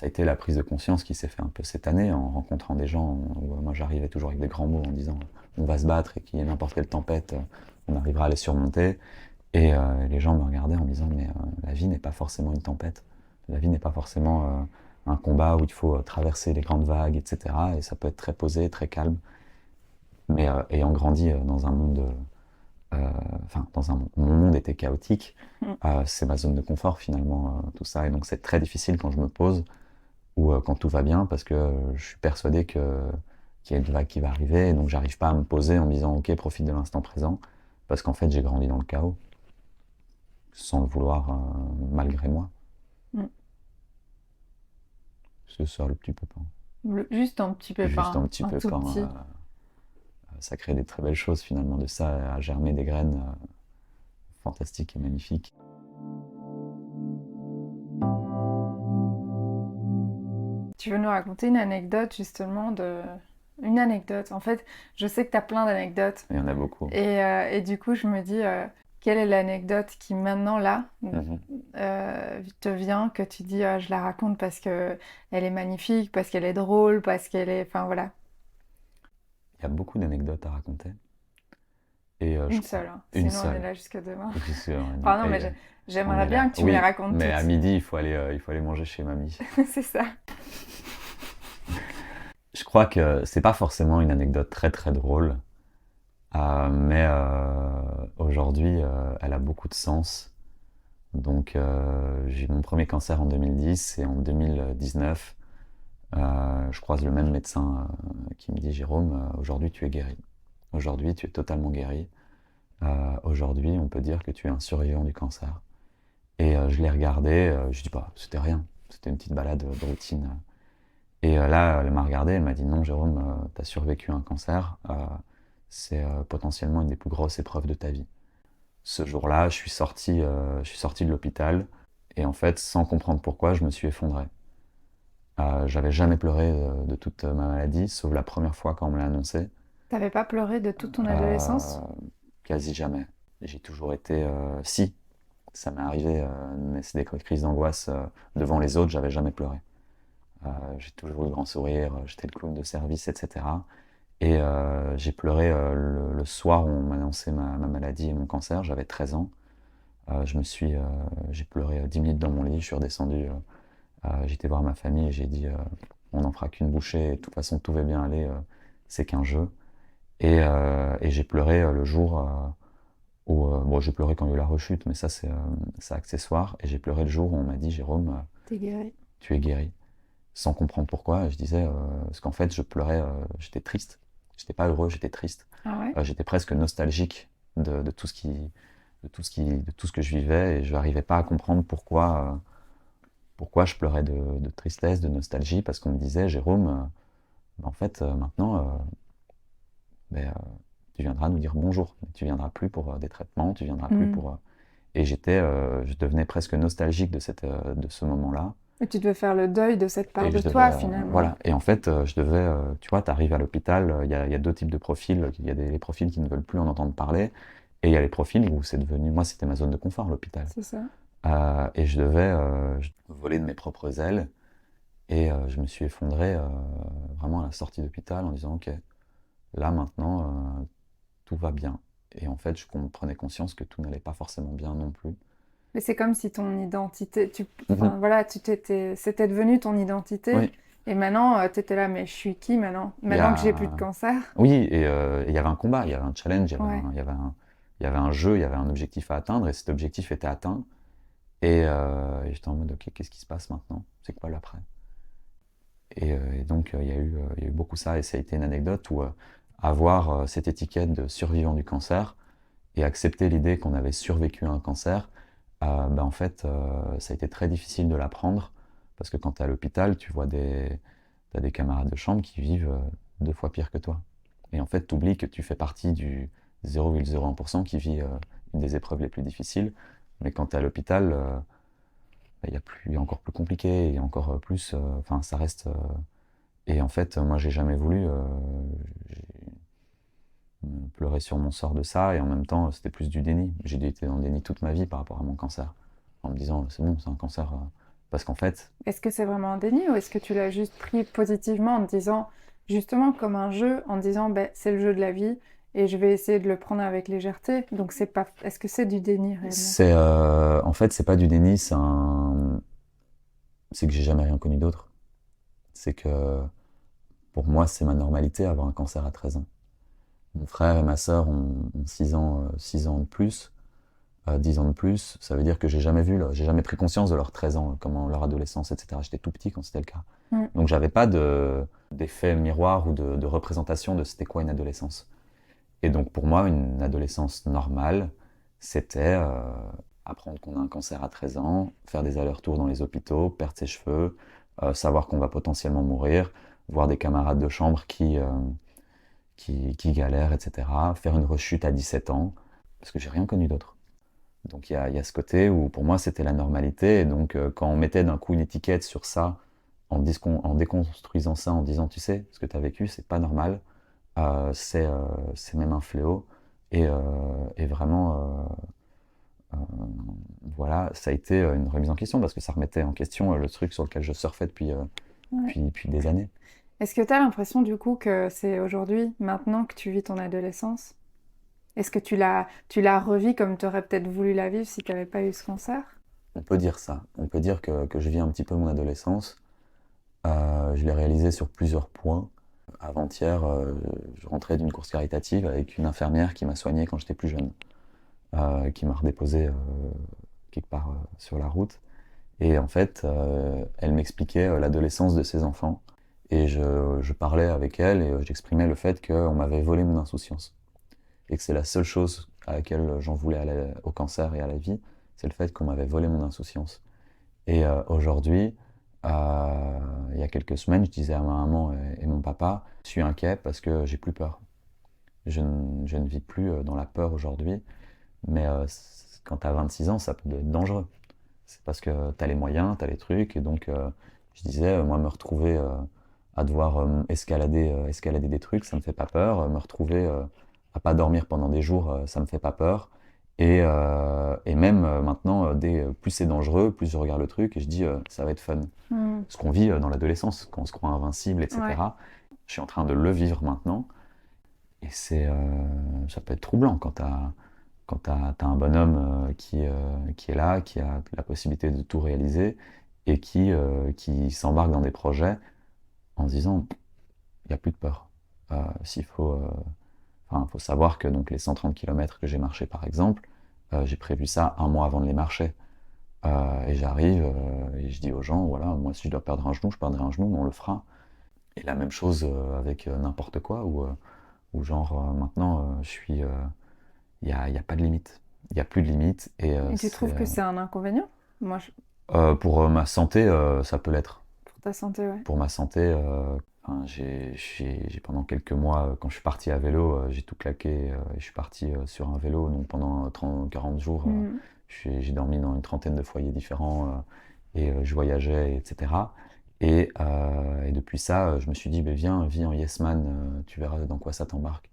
a été la prise de conscience qui s'est fait un peu cette année en rencontrant des gens où moi j'arrivais toujours avec des grands mots en disant on va se battre et qu'il y ait n'importe quelle tempête, on arrivera à les surmonter. Et les gens me regardaient en me disant mais la vie n'est pas forcément une tempête. La vie n'est pas forcément un combat où il faut traverser les grandes vagues, etc. Et ça peut être très posé, très calme. Mais ayant grandi dans un monde enfin, mon monde était chaotique. Mm. C'est ma zone de confort finalement, tout ça. Et donc c'est très difficile quand je me pose ou quand tout va bien parce que je suis persuadé qu'il y a une vague qui va arriver. Et donc j'arrive pas à me poser en me disant ok, profite de l'instant présent parce qu'en fait j'ai grandi dans le chaos sans le vouloir malgré moi. Mm. C'est ça le petit pépin. Juste un petit Juste pépin, un petit un tout pépin. petit. Ça crée des très belles choses finalement de ça à germer des graines fantastique et magnifique. Tu veux nous raconter une anecdote justement Une anecdote. En fait, je sais que tu as plein d'anecdotes. Il y en a beaucoup. Et du coup, je me dis, quelle est l'anecdote qui maintenant, là, te vient, que tu dis, ah, je la raconte parce que elle est magnifique, parce qu'elle est drôle, parce qu'elle est... Enfin, voilà. Il y a beaucoup d'anecdotes à raconter. Et Une seule, hein. Une Sinon on est seule. là jusqu'à demain. Je suis sûr. Enfin non, mais Et, on j'aimerais est bien là. que tu me les Oui, racontes mais à toutes. midi, il faut aller manger chez mamie. C'est ça. Je crois que c'est pas forcément une anecdote très très drôle, mais aujourd'hui, elle a beaucoup de sens. Donc, j'ai eu mon premier cancer en 2010 et en 2019, je croise le même médecin qui me dit Jérôme, aujourd'hui tu es guéri. Aujourd'hui tu es totalement guéri. Aujourd'hui on peut dire que tu es un survivant du cancer. Et je l'ai regardé, je dis bah c'était rien, c'était une petite balade de routine. Et là elle m'a regardé, elle m'a dit non Jérôme, tu as survécu à un cancer, c'est potentiellement une des plus grosses épreuves de ta vie. Ce jour-là, je suis sorti de l'hôpital et en fait, sans comprendre pourquoi, je me suis effondré. J'avais jamais pleuré de toute ma maladie, sauf la première fois quand on me l'a annoncé. T'avais pas pleuré de toute ton Euh, adolescence? Quasi jamais. J'ai toujours été... si, ça m'est arrivé, mais c'est des crises d'angoisse devant les autres, j'avais jamais pleuré. J'ai toujours eu le grand sourire, j'étais le clown de service, etc. Et j'ai pleuré le soir où on m'a annoncé ma maladie et mon cancer, j'avais 13 ans. J'ai pleuré 10 minutes dans mon lit, je suis redescendu, j'étais voir ma famille et j'ai dit on n'en fera qu'une bouchée, et de toute façon tout va bien aller, c'est qu'un jeu. Et j'ai pleuré le jour bon, j'ai pleuré quand il y a eu la rechute, mais ça c'est accessoire. Et j'ai pleuré le jour où on m'a dit Jérôme, T'es guéri. tu es guéri. Sans comprendre pourquoi, et je disais, parce qu'en fait je pleurais, j'étais triste. J'étais pas heureux, j'étais triste. Ah ouais? J'étais presque nostalgique de tout ce de tout ce que je vivais et je n'arrivais pas à comprendre pourquoi je pleurais de tristesse, de nostalgie, parce qu'on me disait, Jérôme, en fait, maintenant, ben, tu viendras nous dire bonjour. Tu viendras plus pour des traitements, tu viendras plus Mm. pour... Et je devenais presque nostalgique de ce moment-là. Et tu devais faire le deuil de cette part Et de je devais, toi, finalement. voilà. Et en fait, tu vois, tu arrives à l'hôpital, il y a deux types de profils. Il y a les profils qui ne veulent plus en entendre parler, et il y a les profils où c'est devenu, moi, c'était ma zone de confort, l'hôpital. C'est ça. Et je voler de mes propres ailes. Et je me suis effondré vraiment à la sortie d'hôpital en disant, ok, là maintenant, tout va bien. Et en fait, je prenais conscience que tout n'allait pas forcément bien non plus. Mais c'est comme si ton identité, Mhm. enfin voilà, c'était devenu ton identité. Oui, Et maintenant, t'étais là, mais je suis qui maintenant? il y Maintenant que j'ai plus de a... cancer? oui, et il y avait un combat, il y avait un challenge, Ouais. il y avait un jeu, il y avait un objectif à atteindre, et cet objectif était atteint. Et j'étais en mode, ok, qu'est-ce qui se passe maintenant? C'est quoi l'après? Et donc, il y a eu beaucoup ça, et ça a été une anecdote où avoir cette étiquette de survivant du cancer et accepter l'idée qu'on avait survécu à un cancer, ben en fait, ça a été très difficile de l'apprendre, parce que quand tu es à l'hôpital, t'as des camarades de chambre qui vivent deux fois pire que toi. Et en fait, tu oublies que tu fais partie du 0,01% qui vit une des épreuves les plus difficiles. Mais quand tu es à l'hôpital, il y a encore plus compliqué, il y a encore plus. Enfin, ça reste. Et en fait, moi, j'ai jamais voulu pleurer sur mon sort de ça, et en même temps, c'était plus du déni. J'ai été dans le déni toute ma vie par rapport à mon cancer, en me disant, c'est bon, c'est un cancer. Parce qu'en fait, Est-ce que c'est vraiment un déni ou est-ce que tu l'as juste pris positivement en te disant, justement comme un jeu, en te disant, ben, c'est le jeu de la vie et je vais essayer de le prendre avec légèreté. Donc c'est pas, est-ce que c'est du déni réellement? en fait, c'est pas du déni, c'est que j'ai jamais rien connu d'autre. C'est que pour moi, c'est ma normalité avoir un cancer à 13 ans. Mon frère et ma sœur ont 6 ans de plus, 10 ans de plus. Ça veut dire que j'ai jamais pris conscience de leurs 13 ans, comment leur adolescence, etc. J'étais tout petit quand c'était le cas. Mm. Donc j'avais pas d'effet miroir ou de représentation de c'était quoi une adolescence. Et donc pour moi, une adolescence normale, c'était apprendre qu'on a un cancer à 13 ans, faire des allers-retours dans les hôpitaux, perdre ses cheveux, savoir qu'on va potentiellement mourir, voir des camarades de chambre qui galèrent, etc. Faire une rechute à 17 ans, parce que j'ai rien connu d'autre. Donc il y a ce côté où pour moi c'était la normalité. Et donc quand on mettait d'un coup une étiquette sur ça, en déconstruisant ça, en disant tu sais, ce que tu as vécu, c'est pas normal, c'est même un fléau. Et vraiment, voilà, ça a été une remise en question parce que ça remettait en question le truc sur lequel je surfais Ouais. depuis des années. Est-ce que tu as l'impression du coup que c'est aujourd'hui, maintenant que tu vis ton adolescence? Est-ce que tu la revis comme tu aurais peut-être voulu la vivre si tu n'avais pas eu ce cancer? On peut dire ça. On peut dire que je vis un petit peu mon adolescence. Je l'ai réalisé sur plusieurs points. Avant-hier, je rentrais d'une course caritative avec une infirmière qui m'a soigné quand j'étais plus jeune, qui m'a redéposé quelque part sur la route. Et en fait, elle m'expliquait l'adolescence de ses enfants. Et je parlais avec elle et j'exprimais le fait qu'on m'avait volé mon insouciance. Et que c'est la seule chose à laquelle j'en voulais au cancer et à la vie, c'est le fait qu'on m'avait volé mon insouciance. Et aujourd'hui, il y a quelques semaines, je disais à ma maman et mon papa, je suis inquiet parce que j'ai plus peur. Je ne vis plus dans la peur aujourd'hui, mais quand tu as 26 ans, ça peut être dangereux. C'est parce que tu as les moyens, tu as les trucs, et donc je disais, moi, me retrouver à devoir escalader des trucs, ça me fait pas peur. Me retrouver à pas dormir pendant des jours, ça me fait pas peur. Et même maintenant, plus c'est dangereux, plus je regarde le truc et je dis, ça va être fun. Hmm. Ce qu'on vit dans l'adolescence, quand on se croit invincible, Ouais. etc. Je suis en train de le vivre maintenant, et ça peut être troublant quand t'as un bonhomme qui est là, qui a la possibilité de tout réaliser et qui s'embarque dans des projets en se disant il n'y a plus de peur. S'il faut, faut savoir que donc, les 130 km que j'ai marché par exemple, j'ai prévu ça un mois avant de les marcher. Et j'arrive et je dis aux gens voilà, moi si je dois perdre un genou, je perdrai un genou, mais on le fera. Et la même chose avec n'importe quoi, où genre maintenant je suis. Il y a pas de limite. Il n'y a plus de limite. Et tu trouves que c'est un inconvénient? Moi, Pour ma santé, ça peut l'être. pour ta santé, ouais. Pour ma santé, pendant quelques mois, quand je suis parti à vélo, j'ai tout claqué. Et je suis parti sur un vélo. Donc pendant 30, 40 jours, Hmm. j'ai dormi dans une trentaine de foyers différents et je voyageais, etc. Et depuis ça, je me suis dit, viens, vis en Yes Man, tu verras dans quoi ça t'embarque.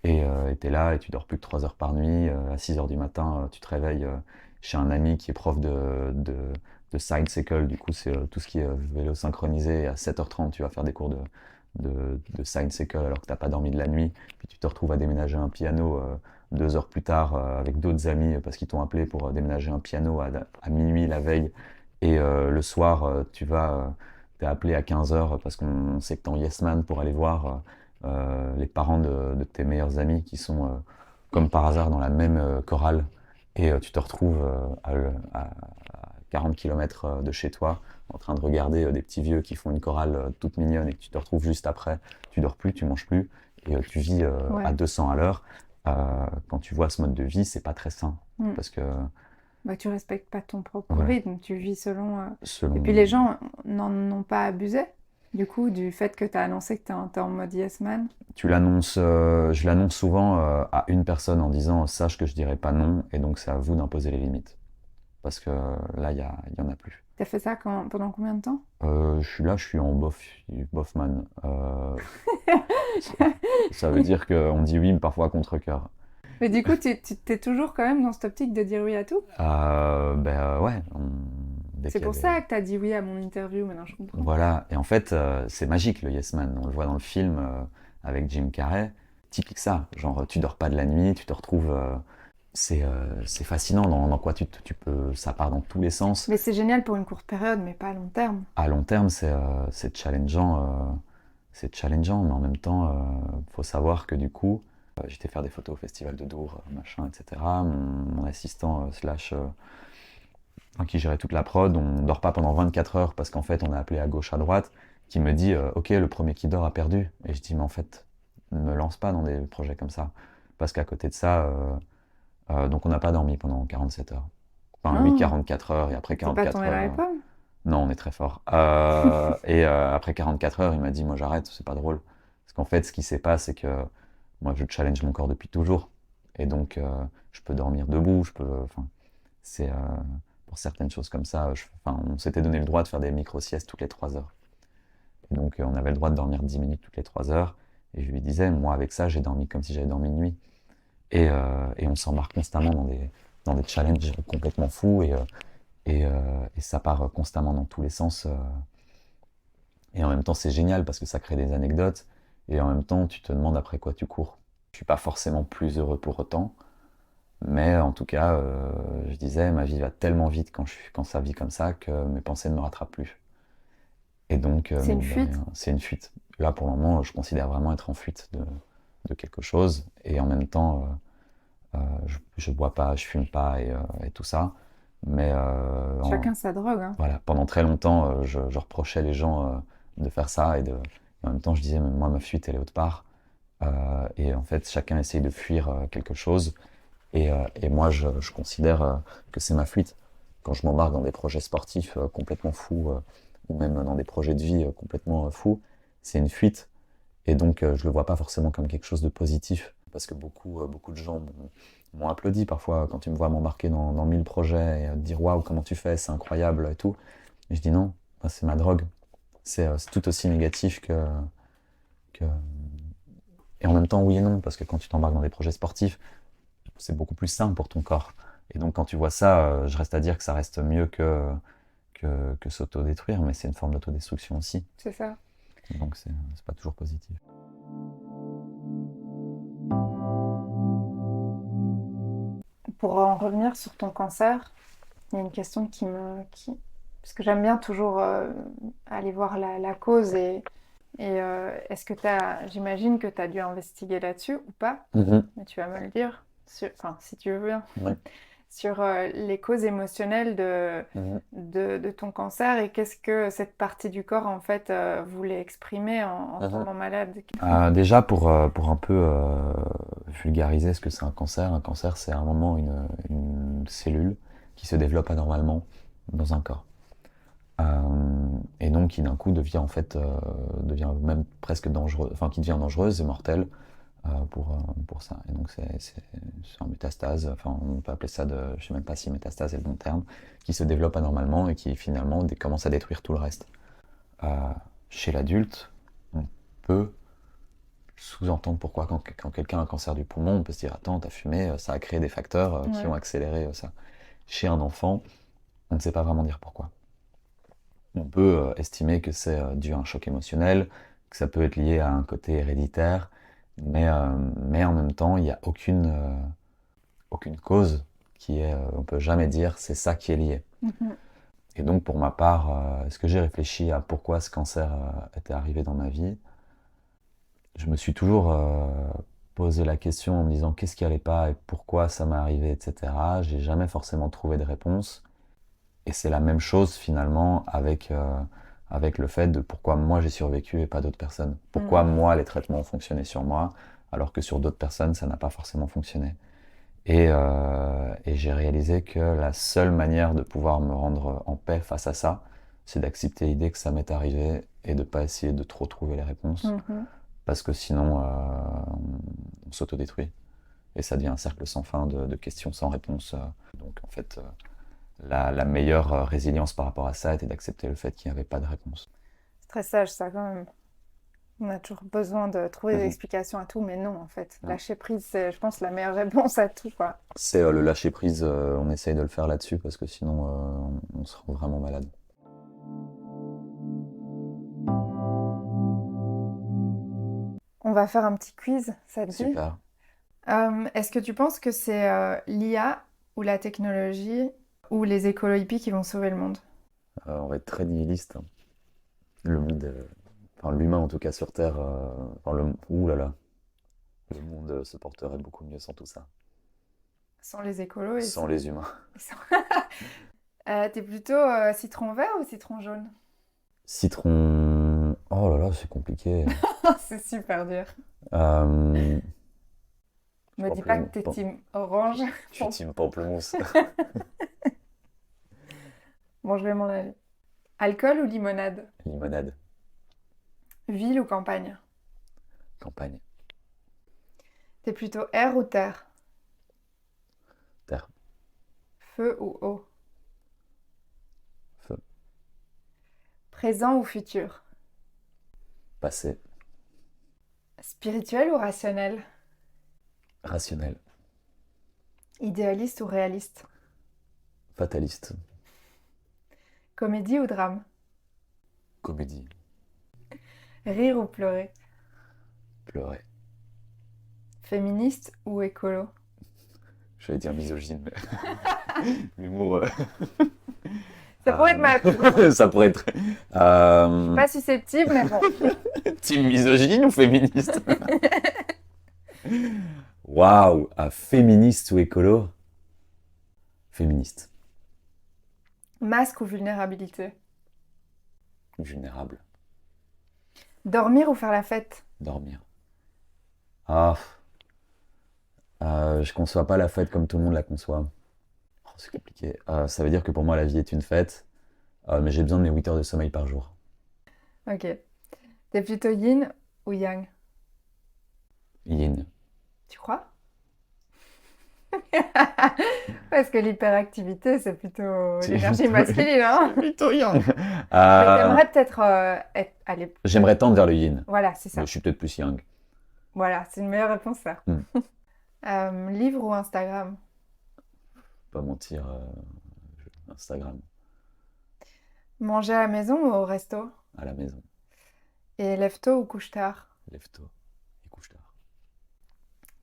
Et t'es là et tu dors plus que 3 heures par nuit. À 6 heures du matin, tu te réveilles chez un ami qui est prof de side cycle. Du coup, c'est tout ce qui est vélo synchronisé. Et à 7h30, tu vas faire des cours de side cycle alors que t'as pas dormi de la nuit. Puis tu te retrouves à déménager un piano 2 heures plus tard avec d'autres amis parce qu'ils t'ont appelé pour déménager un piano à minuit la veille. Et le soir, t'es appelé à 15 heures parce qu'on sait que t'es en Yes Man pour aller voir les parents de tes meilleurs amis qui sont comme par hasard dans la même chorale et tu te retrouves à 40 km de chez toi en train de regarder des petits vieux qui font une chorale toute mignonne et que tu te retrouves juste après, tu dors plus, tu manges plus et tu vis à Ouais. 200 à l'heure. Quand tu vois ce mode de vie, c'est pas très sain Hmm. parce que Bah, tu respectes pas ton propre ouais, rythme, tu vis selon. Et puis les selon gens n'en ont pas abusé, du coup, du fait que tu as annoncé que t'es en mode yes man. je l'annonce souvent à une personne en disant sache que je dirai pas non et donc c'est à vous d'imposer les limites. Parce que là, il y en a plus. T'as fait ça pendant combien de temps? Je suis là, je suis en bofman. Ça ça veut dire qu'on dit oui, mais parfois à contre-cœur. Mais du coup, t'es toujours quand même dans cette optique de dire oui à tout? Ouais, dès C'est qu'il y a pour des... ça que t'as dit oui à mon interview, maintenant je comprends. Voilà, et en fait, c'est magique le Yes Man. On le voit dans le film avec Jim Carrey. Typique ça, genre tu dors pas de la nuit, tu te retrouves. C'est fascinant dans quoi tu peux. Ça part dans tous les sens. Mais c'est génial pour une courte période, mais pas à long terme. À long terme, c'est challengeant. C'est challengeant, mais en même temps, faut savoir que du coup, j'étais faire des photos au festival de Dour, machin, etc. Mon assistant qui gérait toute la prod, on dort pas pendant 24 heures parce qu'en fait, on a appelé à gauche, à droite, qui me dit ok, le premier qui dort a perdu. Et je dis mais en fait, ne me lance pas dans des projets comme ça. Parce qu'à côté de ça, donc on n'a pas dormi pendant 47 heures. Enfin, lui, Oh, 44 heures, et après t'es pas 44 tombé dans les heures. pommes? Non, on est très fort. Et après 44 heures, il m'a dit, moi j'arrête, c'est pas drôle. Parce qu'en fait, ce qui s'est passé, c'est que moi je challenge mon corps depuis toujours. Et donc, je peux dormir debout, enfin, c'est, pour certaines choses comme ça, enfin, on s'était donné le droit de faire des micro-siestes toutes les 3 heures. Et donc, on avait le droit de dormir 10 minutes toutes les 3 heures. Et je lui disais, moi, avec ça, j'ai dormi comme si j'avais dormi une nuit. Et on s'embarque constamment dans des challenges complètement fous. Et ça part constamment dans tous les sens. Et en même temps, c'est génial parce que ça crée des anecdotes. Et en même temps, tu te demandes après quoi tu cours. Je suis pas forcément plus heureux pour autant. Mais en tout cas, je disais, ma vie va tellement vite quand ça vit comme ça que mes pensées ne me rattrapent plus. Et donc, C'est une mine de fuite? rien, c'est une fuite. Là, pour le moment, je considère vraiment être en fuite de quelque chose. Et en même temps, je bois pas, je fume pas et tout ça. Mais Chacun sa drogue, hein. voilà, pendant très longtemps, je reprochais les gens de faire ça. Et en même temps, je disais, mais moi, ma fuite, elle est autre part. Et en fait, chacun essaye de fuir quelque chose. Et moi, je considère que c'est ma fuite. Quand je m'embarque dans des projets sportifs complètement fous, ou même dans des projets de vie complètement fous, c'est une fuite. Et donc, je le vois pas forcément comme quelque chose de positif. Parce que beaucoup de gens m'ont applaudi parfois quand ils me voient m'embarquer dans 1000 projets et dire waouh, comment tu fais, c'est incroyable et tout. Et je dis non, moi, c'est ma drogue. C'est tout aussi négatif que. Et en même temps, oui et non, parce que quand tu t'embarques dans des projets sportifs, c'est beaucoup plus sain pour ton corps. Et donc quand tu vois ça, je reste à dire que ça reste mieux que s'autodétruire, mais c'est une forme d'autodestruction aussi. C'est ça. Donc c'est pas toujours positif. Pour en revenir sur ton cancer, il y a une question parce que j'aime bien toujours aller voir la cause et est-ce que j'imagine que tu as dû investiguer là-dessus ou pas, Mhm. mais tu vas me le dire, enfin si tu veux bien, Ouais. sur les causes émotionnelles Mhm. de ton cancer et qu'est-ce que cette partie du corps en fait voulait exprimer en Mhm. tombant malade. Déjà, pour un peu vulgariser ce que c'est un cancer c'est à un moment une cellule qui se développe anormalement dans un corps. Et donc qui d'un coup devient en fait devient même presque dangereuse, enfin qui devient dangereuse et mortelle pour ça. Et donc c'est un métastase, enfin on peut appeler ça je sais même pas si métastase est le bon terme, qui se développe anormalement et qui finalement commence à détruire tout le reste. Euh, Chez l'adulte, on peut sous-entendre pourquoi quand quelqu'un a un cancer du poumon, on peut se dire attends, t'as fumé, ça a créé des facteurs qui Ouais. ont accéléré ça. Chez un enfant, on ne sait pas vraiment dire pourquoi. On peut estimer que c'est dû à un choc émotionnel, que ça peut être lié à un côté héréditaire, mais en même temps, il n'y a aucune cause qui est, on peut jamais dire c'est ça qui est lié. Mhm. Et donc pour ma part, est-ce que j'ai réfléchi à pourquoi ce cancer était arrivé dans ma vie? Je me suis toujours posé la question en me disant qu'est-ce qui allait pas et pourquoi ça m'est arrivé, etc. J'ai jamais forcément trouvé de réponse. Et c'est la même chose finalement avec le fait de pourquoi moi j'ai survécu et pas d'autres personnes. Pourquoi Mhm. moi les traitements ont fonctionné sur moi alors que sur d'autres personnes ça n'a pas forcément fonctionné. Et j'ai réalisé que la seule manière de pouvoir me rendre en paix face à ça, c'est d'accepter l'idée que ça m'est arrivé et de pas essayer de trop trouver les réponses Mhm. parce que sinon on s'autodétruit et ça devient un cercle sans fin de questions sans réponse. Donc en fait la meilleure résilience par rapport à ça était d'accepter le fait qu'il n'y avait pas de réponse. C'est très sage ça quand même. On a toujours besoin de trouver des Mhm. explications à tout, mais non, en fait. Non. Lâcher prise, c'est, je pense, la meilleure réponse à tout, quoi. C'est le lâcher prise, on essaye de le faire là-dessus parce que sinon on se rend vraiment malade. On va faire un petit quiz, ça te dit? Super. Est-ce que tu penses que c'est l'IA ou la technologie ou les écolos hippies qui vont sauver le monde? On va être très nihiliste, hein. Le monde, enfin l'humain en tout cas sur Terre, enfin ouh là là, le monde se porterait beaucoup mieux sans tout ça, Sans les écolos et sans les humains. sans- T'es plutôt citron vert ou citron jaune? Citron, oh là là, c'est compliqué. C'est super dur. Euh, Me dis pas que pamplemousse, t'es team orange. je suis team pamplemousse. Bon, je vais m'en aller. Alcool ou limonade? Limonade, Ville ou campagne? campagne, T'es plutôt air ou terre? Feu ou eau? Feu. Présent ou futur? Passé. Spirituel ou rationnel? Rationnel. Idéaliste ou réaliste? Fataliste. Comédie ou drame? Comédie. Rire ou pleurer? Pleurer. Féministe ou écolo? J'allais dire misogyne, mais l'humour. Ça pourrait être ma... Ça pourrait être. Pas susceptible, mais bon. Team misogyne ou féministe? Waouh! Féministe ou écolo? Féministe. Masque ou vulnérabilité? Vulnérable. Dormir ou faire la fête? Dormir. Ah. Je conçois pas la fête comme tout le monde la conçoit. Oh, c'est compliqué. Ça veut dire que pour moi, la vie est une fête, mais j'ai besoin de mes 8 heures de sommeil par jour. Ok. T'es plutôt yin ou yang? Yin. Tu crois? Parce que l'hyperactivité, c'est plutôt l'énergie masculine, hein? Plutôt yang. Mais t'aimerais peut-être aller... J'aimerais tendre vers le yin, Voilà, c'est ça. mais je suis peut-être plus yang. Voilà, c'est une meilleure réponse, ça. Livre ou Instagram? Pas mentir, Instagram, Manger à la maison ou au resto? à la maison, Et lève tôt ou couche tard? lève tôt et couche tard.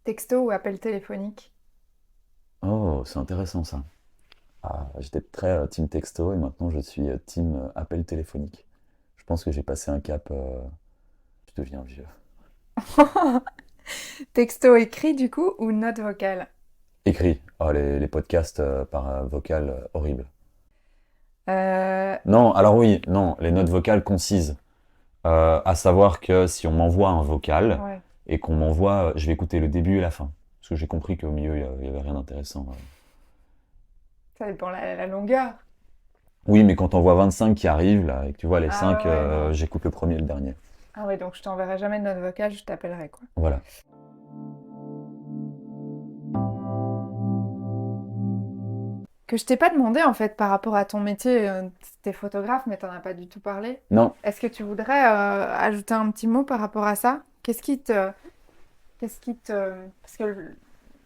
Texto ou appel téléphonique? Oh, c'est intéressant ça. J'étais très team texto et maintenant je suis team appel téléphonique. Je pense que j'ai passé un cap, je deviens vieux. Texto écrit, du coup, ou note vocale? Écrit. Oh, les podcasts par vocal, horrible. Euh, Non, alors oui, non, les notes vocales concises. À savoir que si on m'envoie un vocal ouais. et qu'on m'envoie, je vais écouter le début et la fin. Parce que j'ai compris qu'au milieu, il y avait rien d'intéressant. Ça dépend la longueur. Oui, mais quand on voit 25 qui arrivent, là, et que tu vois les Ah 5, ouais, non. j'écoute le premier et le dernier. Ah ouais, donc je t'enverrai jamais de note vocale, je t'appellerai, quoi. Voilà. Que je t'ai pas demandé, en fait, par rapport à ton métier, t'es photographe, mais t'en as pas du tout parlé. Non, Est-ce que tu voudrais ajouter un petit mot par rapport à ça? Parce que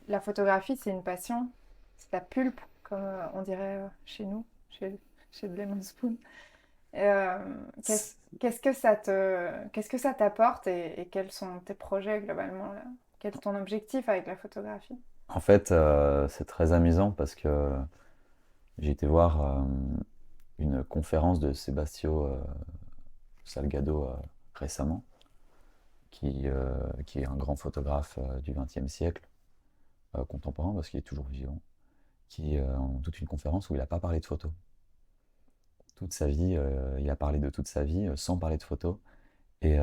la photographie, c'est une passion, c'est la pulpe, comme on dirait chez nous, chez Lemon Spoon. Euh, qu'est-ce que ça t'apporte et quels sont tes projets globalement là? Quel est ton objectif avec la photographie? en fait, c'est très amusant parce que j'ai été voir une conférence de Sebastião Salgado récemment, qui est un grand photographe du XXe siècle, contemporain, parce qu'il est toujours vivant, qui en toute une conférence où il n'a pas parlé de photo. Toute sa vie, il a parlé de toute sa vie sans parler de photo. Et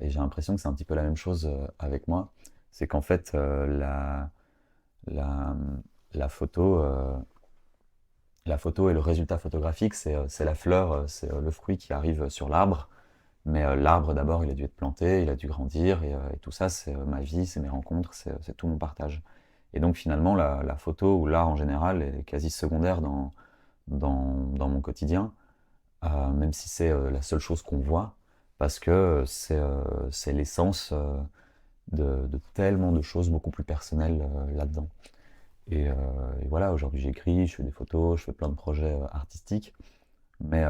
j'ai l'impression que c'est un petit peu la même chose avec moi. C'est qu'en fait, la, la photo, la photo et le résultat photographique, c'est la fleur, c'est le fruit qui arrive sur l'arbre. Mais l'arbre, d'abord, il a dû être planté, il a dû grandir, et tout ça, c'est ma vie, c'est mes rencontres, c'est tout mon partage. Et donc finalement, la photo ou l'art en général est quasi secondaire dans mon quotidien, même si c'est la seule chose qu'on voit, parce que c'est l'essence de tellement de choses beaucoup plus personnelles là-dedans. Et voilà, aujourd'hui j'écris, je fais des photos, je fais plein de projets artistiques, mais,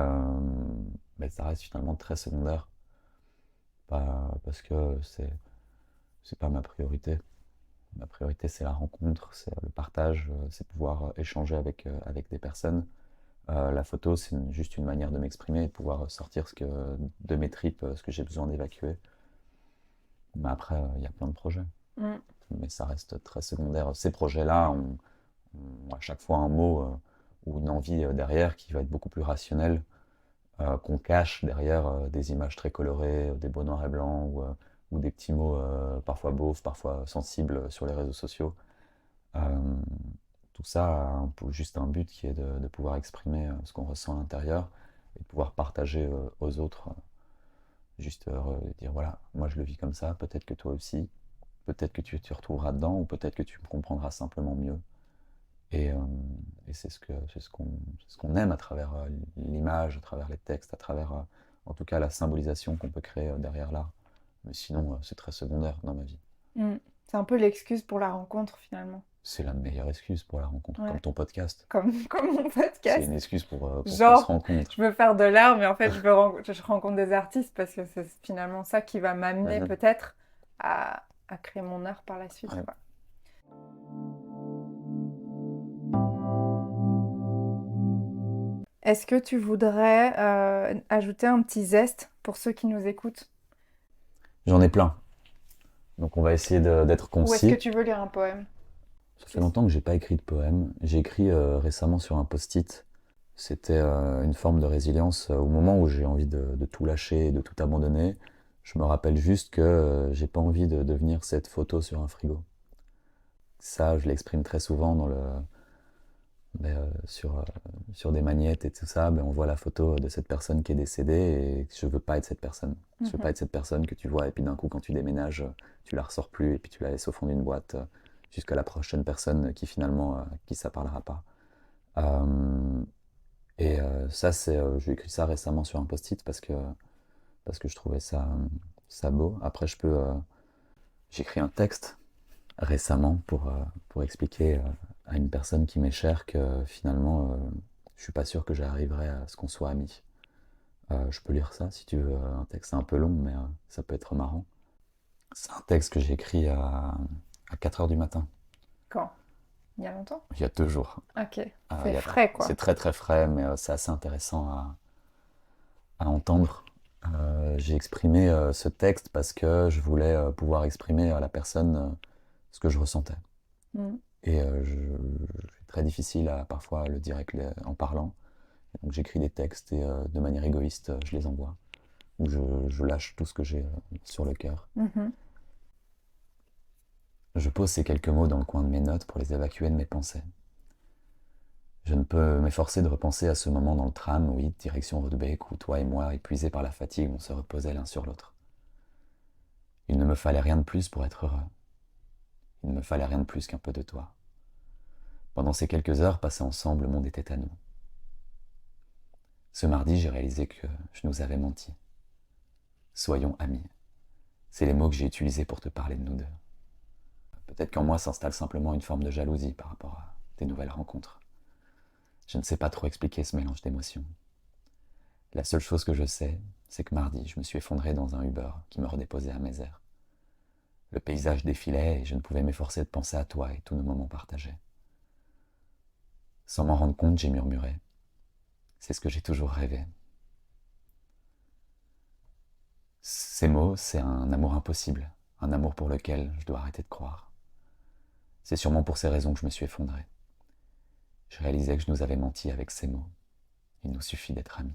mais ça reste finalement très secondaire, parce que c'est pas ma priorité. Ma priorité, c'est la rencontre, c'est le partage, c'est pouvoir échanger avec des personnes. La photo, c'est juste une manière de m'exprimer et de pouvoir sortir de mes tripes, ce que j'ai besoin d'évacuer. Mais après, il y a plein de projets. Mm. Mais ça reste très secondaire. Ces projets-là ont à chaque fois un mot ou une envie derrière qui va être beaucoup plus rationnelle, qu'on cache derrière des images très colorées, des beaux noirs et blancs ou des petits mots parfois beaufs, parfois sensibles sur les réseaux sociaux. Euh, Tout ça a juste un but qui est de pouvoir exprimer ce qu'on ressent à l'intérieur et de pouvoir partager aux autres. Juste dire voilà, moi je le vis comme ça, peut-être que toi aussi, peut-être que tu te retrouveras dedans ou peut-être que tu me comprendras simplement mieux. Et, c'est ce qu'on aime à travers l'image, à travers les textes, à travers en tout cas la symbolisation qu'on peut créer derrière l'art. Mais sinon, c'est très secondaire dans ma vie. Mm. C'est un peu l'excuse pour la rencontre finalement. C'est la meilleure excuse pour la rencontre, comme Ouais. ton podcast. Comme mon C'est podcast. une excuse pour qu'on se Genre, rencontre. je veux faire de l'art, mais en fait, je rencontre des artistes parce que c'est finalement ça qui va m'amener Mhm. peut-être à créer mon art par la suite, Ouais. quoi. Est-ce que tu voudrais ajouter un petit zeste pour ceux qui nous écoutent? J'en ai plein. Donc on va essayer d'être Ou est-ce que concis. tu veux lire un poème? Ça fait longtemps que j'ai pas écrit de poème. J'ai écrit récemment sur un post-it. C'était une forme de résilience au moment où j'ai envie de tout lâcher, de tout abandonner. Je me rappelle juste que j'ai pas envie de devenir cette photo sur un frigo. Ça, je l'exprime très souvent sur des magnettes et tout ça. On voit la photo de cette personne qui est décédée et je veux pas être cette personne. Je veux pas Mhm. être cette personne que tu vois et puis d'un coup, quand tu déménages, tu la ressors plus et puis tu la laisses au fond d'une boîte jusqu'à la prochaine personne qui finalement, qui ça parlera pas. Euh, Ça, j'ai écrit ça récemment sur un post-it parce que je trouvais ça beau. Après, j'ai écrit un texte récemment pour expliquer à une personne qui m'est chère que finalement, je suis pas sûr que j'arriverai à ce qu'on soit amis. Je peux lire ça si tu veux, un texte un peu long, mais ça peut être marrant. C'est un texte que j'ai écrit à 4 heures du matin, Quand? Il y a longtemps? il y a 2 jours. Ok. Il C'est y a- frais, c'est quoi. très très frais, mais c'est assez intéressant à entendre. J'ai exprimé ce texte parce que je voulais pouvoir exprimer à la personne ce que je ressentais. Mm. Et c'est très difficile parfois à le dire en parlant. Donc j'écris des textes et de manière égoïste, je les envoie. Ou je lâche tout ce que j'ai sur le cœur. Mhm. Je pose ces quelques mots dans le coin de mes notes pour les évacuer de mes pensées. Je ne peux m'efforcer de repenser à ce moment dans le tram, oui, direction Rodbeck, où toi et moi, épuisés par la fatigue, on se reposait l'un sur l'autre. Il ne me fallait rien de plus pour être heureux. Il ne me fallait rien de plus qu'un peu de toi. Pendant ces quelques heures passées ensemble, le monde était à nous. Ce mardi, j'ai réalisé que je nous avais menti. Soyons amis. C'est les mots que j'ai utilisés pour te parler de nous deux. Peut-être qu'en moi s'installe simplement une forme de jalousie par rapport à tes nouvelles rencontres. Je ne sais pas trop expliquer ce mélange d'émotions. La seule chose que je sais, c'est que mardi, je me suis effondré dans un Uber qui me redéposait à Mézères. Le paysage défilait et je ne pouvais m'efforcer de penser à toi et tous nos moments partagés. Sans m'en rendre compte, j'ai murmuré. C'est ce que j'ai toujours rêvé. Ces mots, c'est un amour impossible, un amour pour lequel je dois arrêter de croire. C'est sûrement pour ces raisons que je me suis effondré. Je réalisais que je nous avais menti avec ces mots. Il nous suffit d'être amis.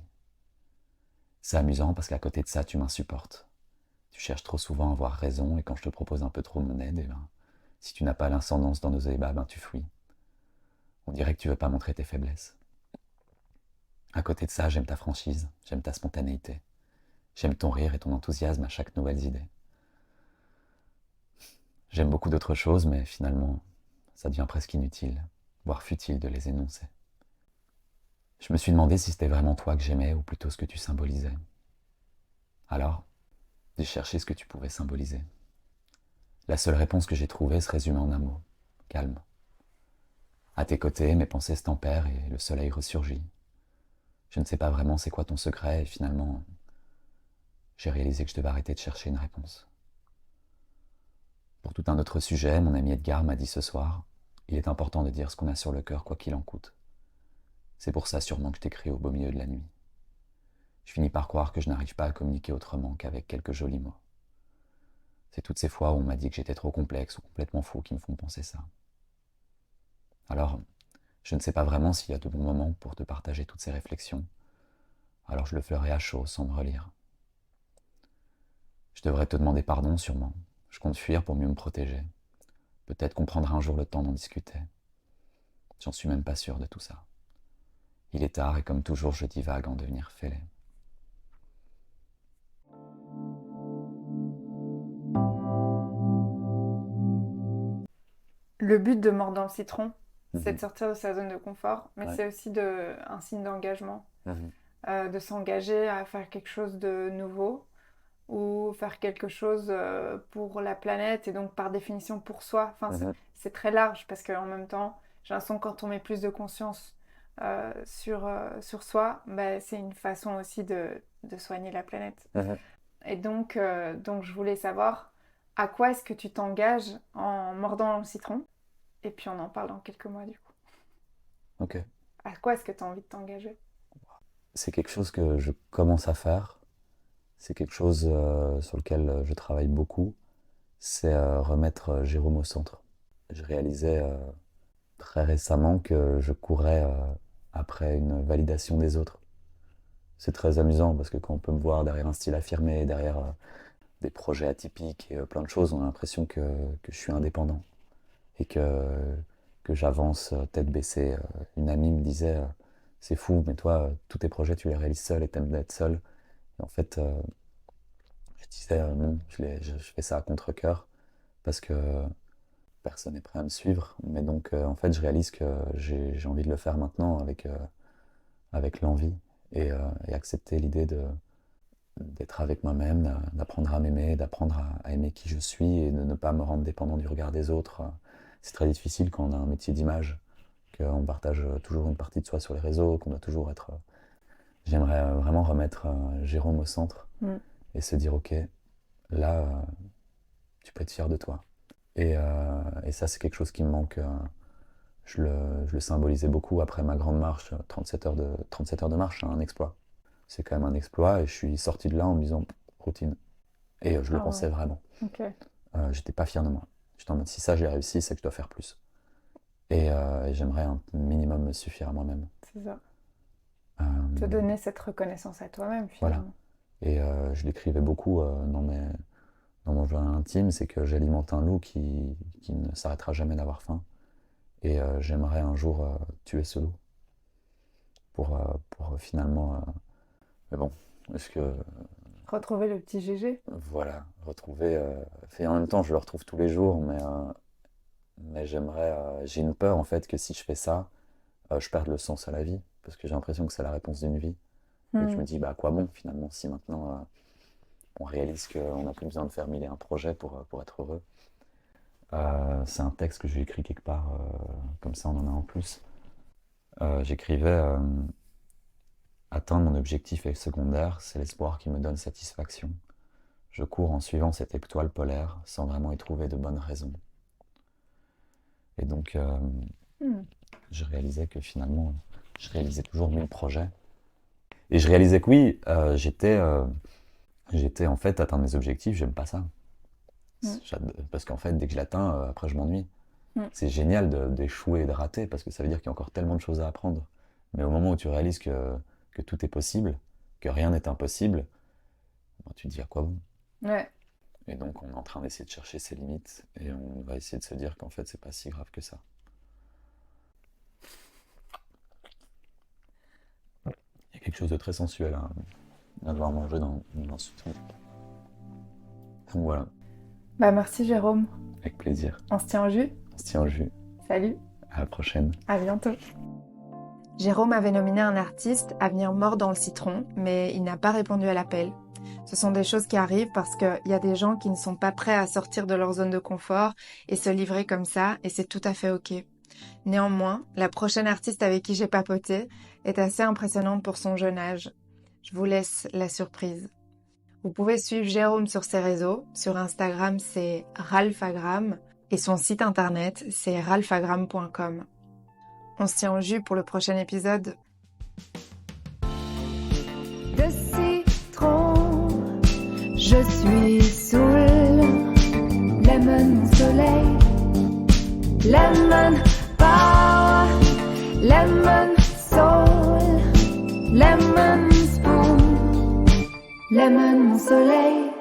C'est amusant parce qu'à côté de ça, tu m'insupportes. Tu cherches trop souvent à avoir raison et quand je te propose un peu trop mon aide, si tu n'as pas l'incendance dans nos débats, tu fuis. On dirait que tu veux pas montrer tes faiblesses. À côté de ça, j'aime ta franchise, j'aime ta spontanéité. J'aime ton rire et ton enthousiasme à chaque nouvelle idée. J'aime beaucoup d'autres choses, mais finalement, ça devient presque inutile, voire futile de les énoncer. Je me suis demandé si c'était vraiment toi que j'aimais ou plutôt ce que tu symbolisais. Alors, j'ai cherché ce que tu pouvais symboliser. La seule réponse que j'ai trouvée se résumait en un mot. Calme. À tes côtés, mes pensées se tempèrent et le soleil ressurgit. Je ne sais pas vraiment c'est quoi ton secret et finalement, j'ai réalisé que je devais arrêter de chercher une réponse. Pour tout un autre sujet, mon ami Edgar m'a dit ce soir, il est important de dire ce qu'on a sur le cœur quoi qu'il en coûte. C'est pour ça sûrement que je t'écris au beau milieu de la nuit. Je finis par croire que je n'arrive pas à communiquer autrement qu'avec quelques jolis mots. C'est toutes ces fois où on m'a dit que j'étais trop complexe ou complètement fou qui me font penser ça. Alors, je ne sais pas vraiment s'il y a de bons moments pour te partager toutes ces réflexions, alors je le ferai à chaud sans me relire. Je devrais te demander pardon sûrement. Je compte fuir pour mieux me protéger. Peut-être qu'on prendra un jour le temps d'en discuter. J'en suis même pas sûr de tout ça. Il est tard et comme toujours je divague en devenir fêlé. Le but de Mort dans le citron, c'est de sortir de sa zone de confort, mais c'est aussi un signe d'engagement, de s'engager à faire quelque chose de nouveau ou faire quelque chose pour la planète et donc par définition pour soi. Enfin, c'est très large parce qu'en même temps, j'ai l'impression que quand on met plus de conscience sur soi, c'est une façon aussi de soigner la planète. Et donc je voulais savoir à quoi est-ce que tu t'engages en mordant le citron, et puis on en parle dans quelques mois du coup. Ok. À quoi est-ce que tu as envie de t'engager? C'est quelque chose que je commence à faire. C'est quelque chose sur lequel je travaille beaucoup. C'est remettre Jérôme au centre. Je réalisais très récemment que je courais après une validation des autres. C'est très amusant parce que quand on peut me voir derrière un style affirmé, derrière des projets atypiques et plein de choses, on a l'impression que je suis indépendant et que j'avance tête baissée. Une amie me disait c'est fou, mais toi, tous tes projets, tu les réalises seul et t'aimes d'être seul. Et en fait, je disais non, je fais ça à contre-cœur parce que personne n'est prêt à me suivre. Mais donc, en fait, je réalise que j'ai envie de le faire maintenant avec l'envie et accepter l'idée d'être avec moi-même, d'apprendre à m'aimer, d'apprendre à aimer qui je suis et de ne pas me rendre dépendant du regard des autres. C'est très difficile quand on a un métier d'image, qu'on partage toujours une partie de soi sur les réseaux, qu'on doit toujours être... J'aimerais vraiment remettre Jérôme au centre et se dire ok, là, tu peux être fier de toi. Et ça, c'est quelque chose qui me manque. Je le symbolisais beaucoup après ma grande marche, 37 heures de marche, c'est un exploit. C'est quand même un exploit et je suis sorti de là en me disant routine. Et je le pensais vraiment. Okay. J'étais pas fier de moi. J'étais en mode si ça j'ai réussi, c'est que je dois faire plus. Et j'aimerais un minimum me suffire à moi-même. C'est ça. Te donner cette reconnaissance à toi-même finalement. Voilà. Et je l'écrivais beaucoup dans mon journal intime, c'est que j'alimente un loup qui ne s'arrêtera jamais d'avoir faim. Et j'aimerais un jour tuer ce loup. Pour finalement... mais bon, est-ce que... Retrouver le petit Gégé. Voilà, retrouver... et en même temps, je le retrouve tous les jours, mais j'aimerais... j'ai une peur, en fait, que si je fais ça, je perde le sens à la vie, parce que j'ai l'impression que c'est la réponse d'une vie. Et que je me dis, à quoi bon, finalement, si maintenant on réalise qu'on n'a plus besoin de faire 1001 projets pour être heureux. C'est un texte que j'ai écrit quelque part, comme ça on en a en plus. J'écrivais atteindre mon objectif est secondaire, c'est l'espoir qui me donne satisfaction. Je cours en suivant cette étoile polaire sans vraiment y trouver de bonnes raisons. Et donc je réalisais que finalement je réalisais toujours 1000 projets. Et je réalisais que oui, j'étais en fait atteindre mes objectifs, j'aime pas ça. Parce qu'en fait, dès que je l'atteins, après je m'ennuie. C'est génial d'échouer et de rater, parce que ça veut dire qu'il y a encore tellement de choses à apprendre. Mais au moment où tu réalises que tout est possible, que rien n'est impossible, tu te dis à quoi bon? Ouais. Et donc on est en train d'essayer de chercher ses limites, et on va essayer de se dire qu'en fait c'est pas si grave que ça. Il y a quelque chose de très sensuel à devoir manger dans ce truc. Donc voilà. Merci Jérôme. Avec plaisir. On se tient au jus. On se tient au jus. Salut. À la prochaine. À bientôt. Jérôme avait nominé un artiste à venir mordre dans le citron, mais il n'a pas répondu à l'appel. Ce sont des choses qui arrivent parce qu'il y a des gens qui ne sont pas prêts à sortir de leur zone de confort et se livrer comme ça, et c'est tout à fait ok. Néanmoins, la prochaine artiste avec qui j'ai papoté est assez impressionnante pour son jeune âge. Je vous laisse la surprise. Vous pouvez suivre Jérôme sur ses réseaux. Sur Instagram, c'est ralphagram et son site internet, c'est ralphagram.com. On se tient au jus pour le prochain épisode. De citron, je suis saoul. Lemon soleil, lemon power, lemon soul, lemon spoon, lemon soleil.